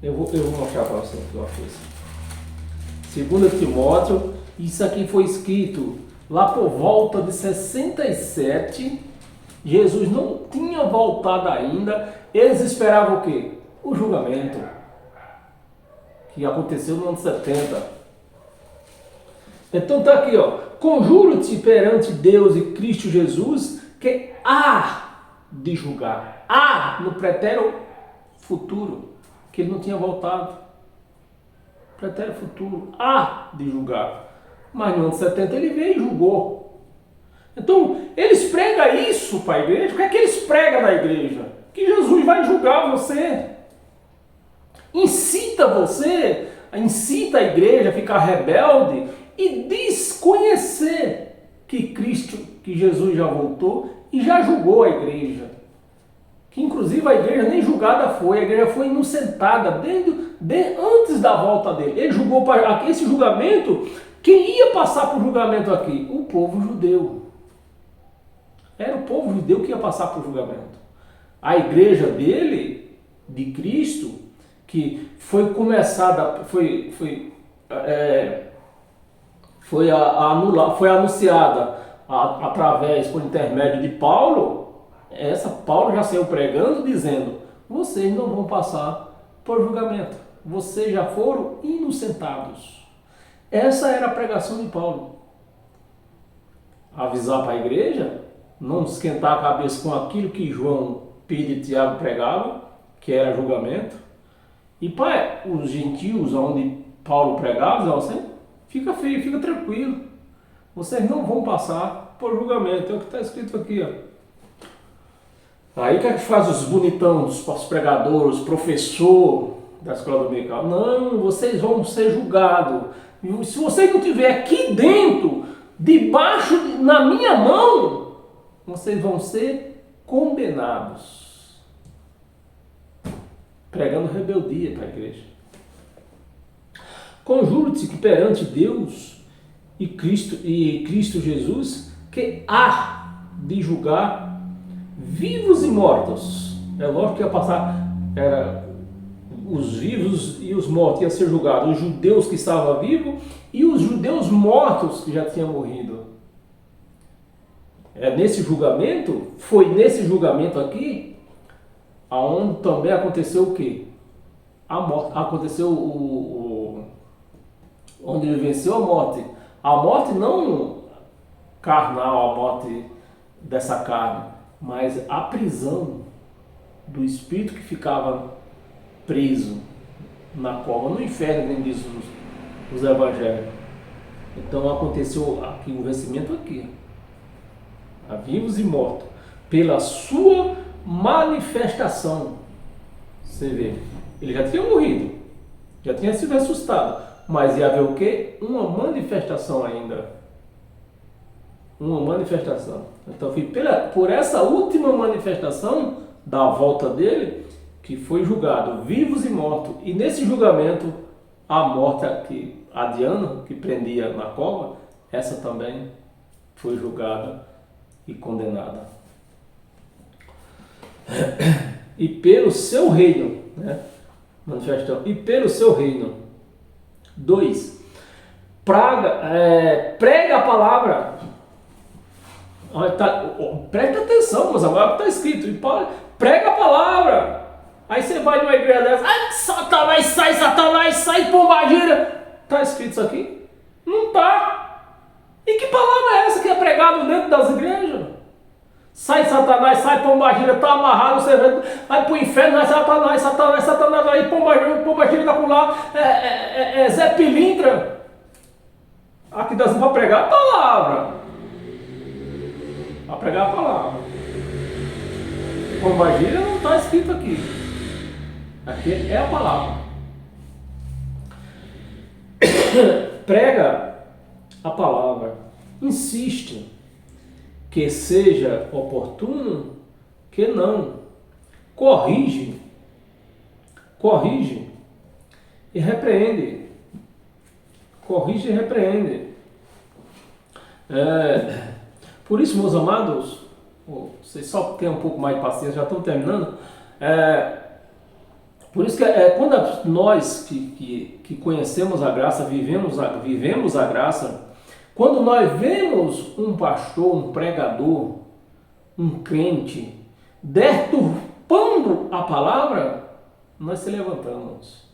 Eu vou mostrar para você aqui uma coisa. 2 Timóteo, isso aqui foi escrito lá por volta de 67. Jesus não tinha voltado ainda. Eles esperavam o quê? O julgamento, que aconteceu no ano 70. Então está aqui, conjuro-te perante Deus e Cristo Jesus, que há de julgar. No pretérito futuro, que ele não tinha voltado. Pretérito futuro, há de julgar. Mas no ano 70 ele veio e julgou. Então, eles pregam isso para a igreja. O que é que eles pregam na igreja? Que Jesus vai julgar você. Incita a igreja a ficar rebelde e desconhecer que Jesus já voltou e já julgou a igreja. Que inclusive a igreja nem julgada foi, a igreja foi inocentada antes da volta dele. Ele julgou para esse julgamento. Quem ia passar por julgamento aqui? O povo judeu. Era o povo judeu que ia passar por julgamento. A igreja dele, de Cristo, que foi começada, foi anunciada por intermédio de Paulo. Paulo já saiu pregando, dizendo: vocês não vão passar por julgamento, vocês já foram inocentados. Essa era a pregação de Paulo. Avisar para a igreja, não esquentar a cabeça com aquilo que João, Pedro e Tiago pregavam, que era julgamento. E para os gentios, onde Paulo pregava, assim, fica tranquilo. Vocês não vão passar por julgamento. É o que está escrito aqui. Aí o que é que faz os bonitão, os pregadores, os professores da escola dominical? Não, vocês vão ser julgados. E se você não estiver aqui dentro, na minha mão, vocês vão ser condenados. Pregando rebeldia para a igreja. Conjuro-te que perante Deus e Cristo Jesus, que há de julgar vivos e mortos. É lógico que ia passar, era os vivos e os mortos iam ser julgados, os judeus que estavam vivos e os judeus mortos que já tinham morrido. É nesse julgamento, foi nesse julgamento aqui, aonde também aconteceu o quê? A morte. Aconteceu onde ele venceu a morte. A morte não carnal, a morte dessa carne, mas a prisão do espírito que ficava preso na cova, no inferno, nem diz os evangelhos. Então aconteceu aqui o vencimento aqui, a vivos e mortos, pela sua manifestação. Você vê, ele já tinha morrido, já tinha sido ressuscitado, mas ia haver o quê? Uma manifestação ainda. Uma manifestação. Então foi por essa última manifestação da volta dele que foi julgado vivos e mortos. E nesse julgamento, a morte aqui, a Diana, que prendia na cova, essa também foi julgada e condenada. E pelo seu reino, né? Manifestação. E pelo seu reino. 2. Prega a palavra. Presta atenção, meus amados, está escrito. Prega a palavra. Aí você vai numa igreja dessa, ai, Satanás sai, pombagira. Está escrito isso aqui? Não está. E que palavra é essa que é pregada dentro das igrejas? Sai Satanás, sai pombagira, está amarrado, você vai para o inferno, Satanás, aí pombagira está por lá, Zé Pilintra. Aqui dá para pregar a palavra. Para pregar a palavra. Pombagira não está escrito aqui. Aqui é a palavra. Prega a palavra. Insiste que seja oportuno, que não. Corrige e repreende. Corrige e repreende. Por isso, meus amados, vocês só têm um pouco mais de paciência, já estão terminando. Por isso que quando nós que conhecemos a graça, vivemos a graça, quando nós vemos um pastor, um pregador, um crente, deturpando a palavra, nós se levantamos.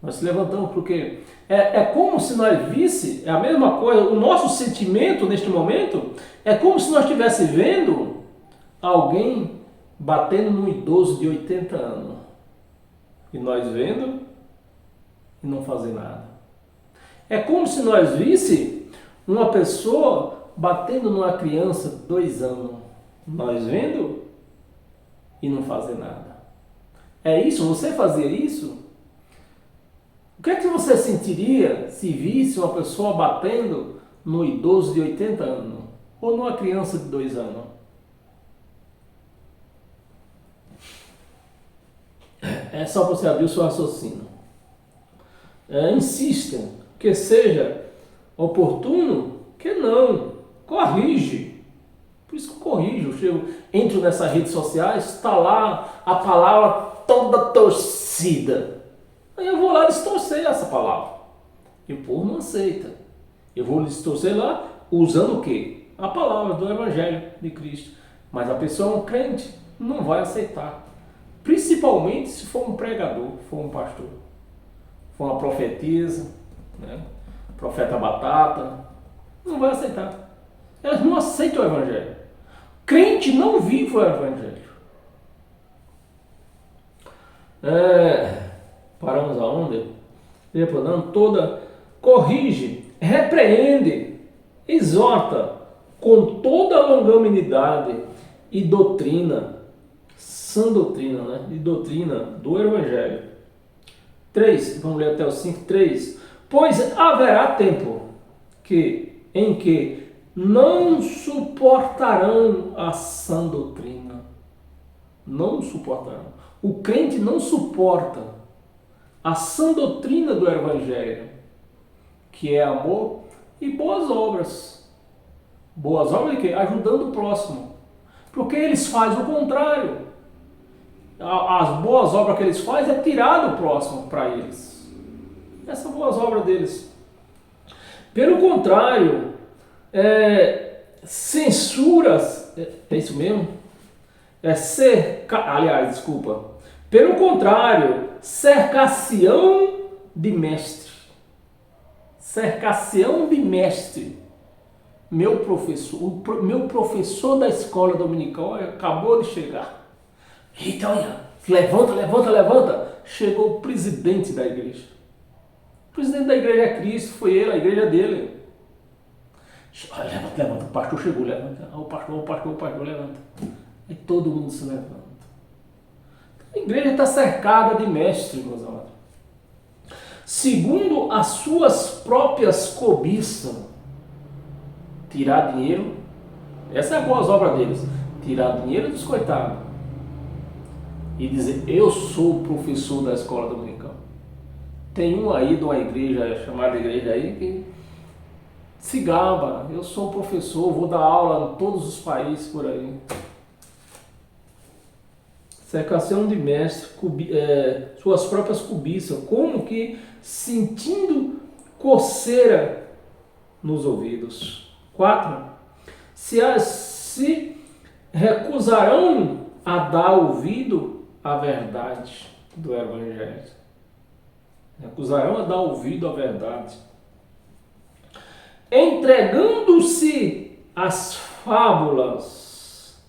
Nós se levantamos porque é como se nós visse, é a mesma coisa, o nosso sentimento neste momento é como se nós estivéssemos vendo alguém batendo num idoso de 80 anos. E nós vendo e não fazer nada. É como se nós visse uma pessoa batendo numa criança de 2 anos. Nós vendo e não fazer nada. É isso? Você fazia isso? O que é que você sentiria se visse uma pessoa batendo no idoso de 80 anos? Ou numa criança de 2 anos? É só você abrir o seu raciocínio. Insista que seja oportuno, que não. Corrige. Por isso que eu corrijo. Eu entro nessas redes sociais, está lá a palavra toda torcida. Aí eu vou lá distorcer essa palavra. E o povo não aceita. Eu vou distorcer lá usando o quê? A palavra do Evangelho de Cristo. Mas a pessoa é um crente, não vai aceitar. Principalmente se for um pregador, for um pastor, for uma profetisa, né? Profeta batata, não vai aceitar. Elas não aceitam o Evangelho. Crente não vive o Evangelho. Paramos aonde? Depois toda, corrige, repreende, exorta com toda longanimidade e doutrina, sã doutrina, né? E doutrina do Evangelho. 3, vamos ler até o 5, 3. Pois haverá tempo em que não suportarão a sã doutrina. Não suportarão. O crente não suporta a sã doutrina do Evangelho, que é amor e boas obras. Boas obras de quê? Ajudando o próximo. Porque eles fazem o contrário. As boas obras que eles fazem é tirar do próximo para eles. Essas são boas obras deles. Pelo contrário, censuras, é isso mesmo? Aliás, desculpa. Pelo contrário, cercação de mestre. Cercação de mestre. Meu professor da escola dominical acabou de chegar. Eita, olha, levanta, levanta, levanta. Chegou o presidente da igreja. O presidente da igreja é Cristo, foi ele, a igreja dele. Levanta, levanta, o pastor chegou, levanta. O pastor, levanta. E todo mundo se levanta. A igreja está cercada de mestres, meus amados. Segundo as suas próprias cobiças. Tirar dinheiro, essa é a boa obra deles. Tirar dinheiro dos coitados. E dizer, eu sou o professor da escola dominical. Tem um aí de uma igreja, chamada igreja aí, que se gaba. Eu sou um professor, vou dar aula em todos os países por aí. Cercação de mestre, suas próprias cobiças, como que sentindo coceira nos ouvidos. 4. Se recusarão a dar ouvido à verdade do Evangelho. Recusarão a dar ouvido à verdade. Entregando-se às fábulas.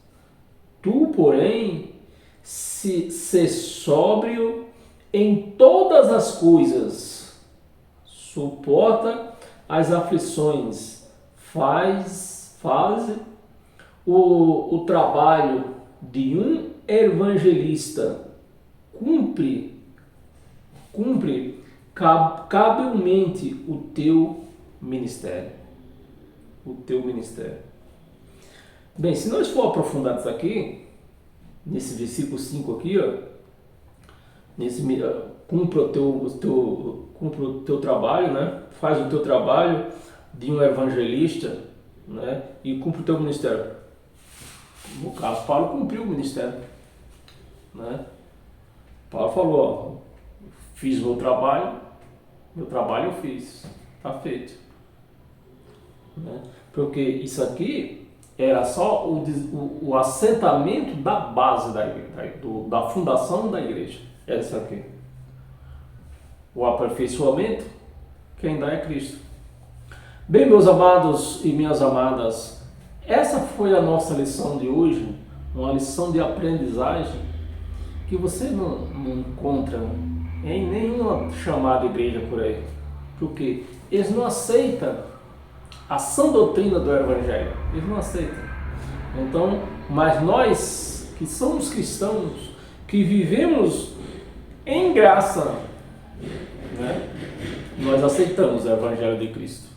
Tu, porém, se sóbrio em todas as coisas. Suporta as aflições. Faz o trabalho de um evangelista, cumpre cabalmente o teu ministério. Bem, se nós for aprofundados aqui, nesse versículo 5 aqui, cumpre o teu trabalho, né? Faz o teu trabalho de um evangelista, né? E cumpre o teu ministério. No caso, Paulo cumpriu o ministério, né? Paulo falou, fiz meu trabalho eu fiz, está feito, né? Porque isso aqui era só o assentamento da base da fundação da igreja, era isso aqui. O aperfeiçoamento, quem dá é Cristo. Bem, meus amados e minhas amadas, essa foi a nossa lição de hoje, uma lição de aprendizagem que você não encontra em nenhuma chamada igreja por aí. Porque eles não aceitam a sã doutrina do Evangelho, eles não aceitam. Então, mas nós que somos cristãos, que vivemos em graça, né? Nós aceitamos o Evangelho de Cristo.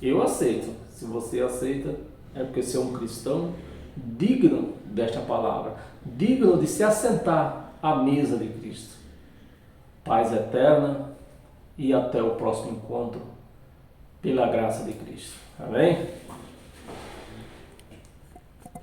Eu aceito. Se você aceita, é porque você é um cristão digno desta palavra, digno de se assentar à mesa de Cristo. Paz eterna e até o próximo encontro, pela graça de Cristo. Amém?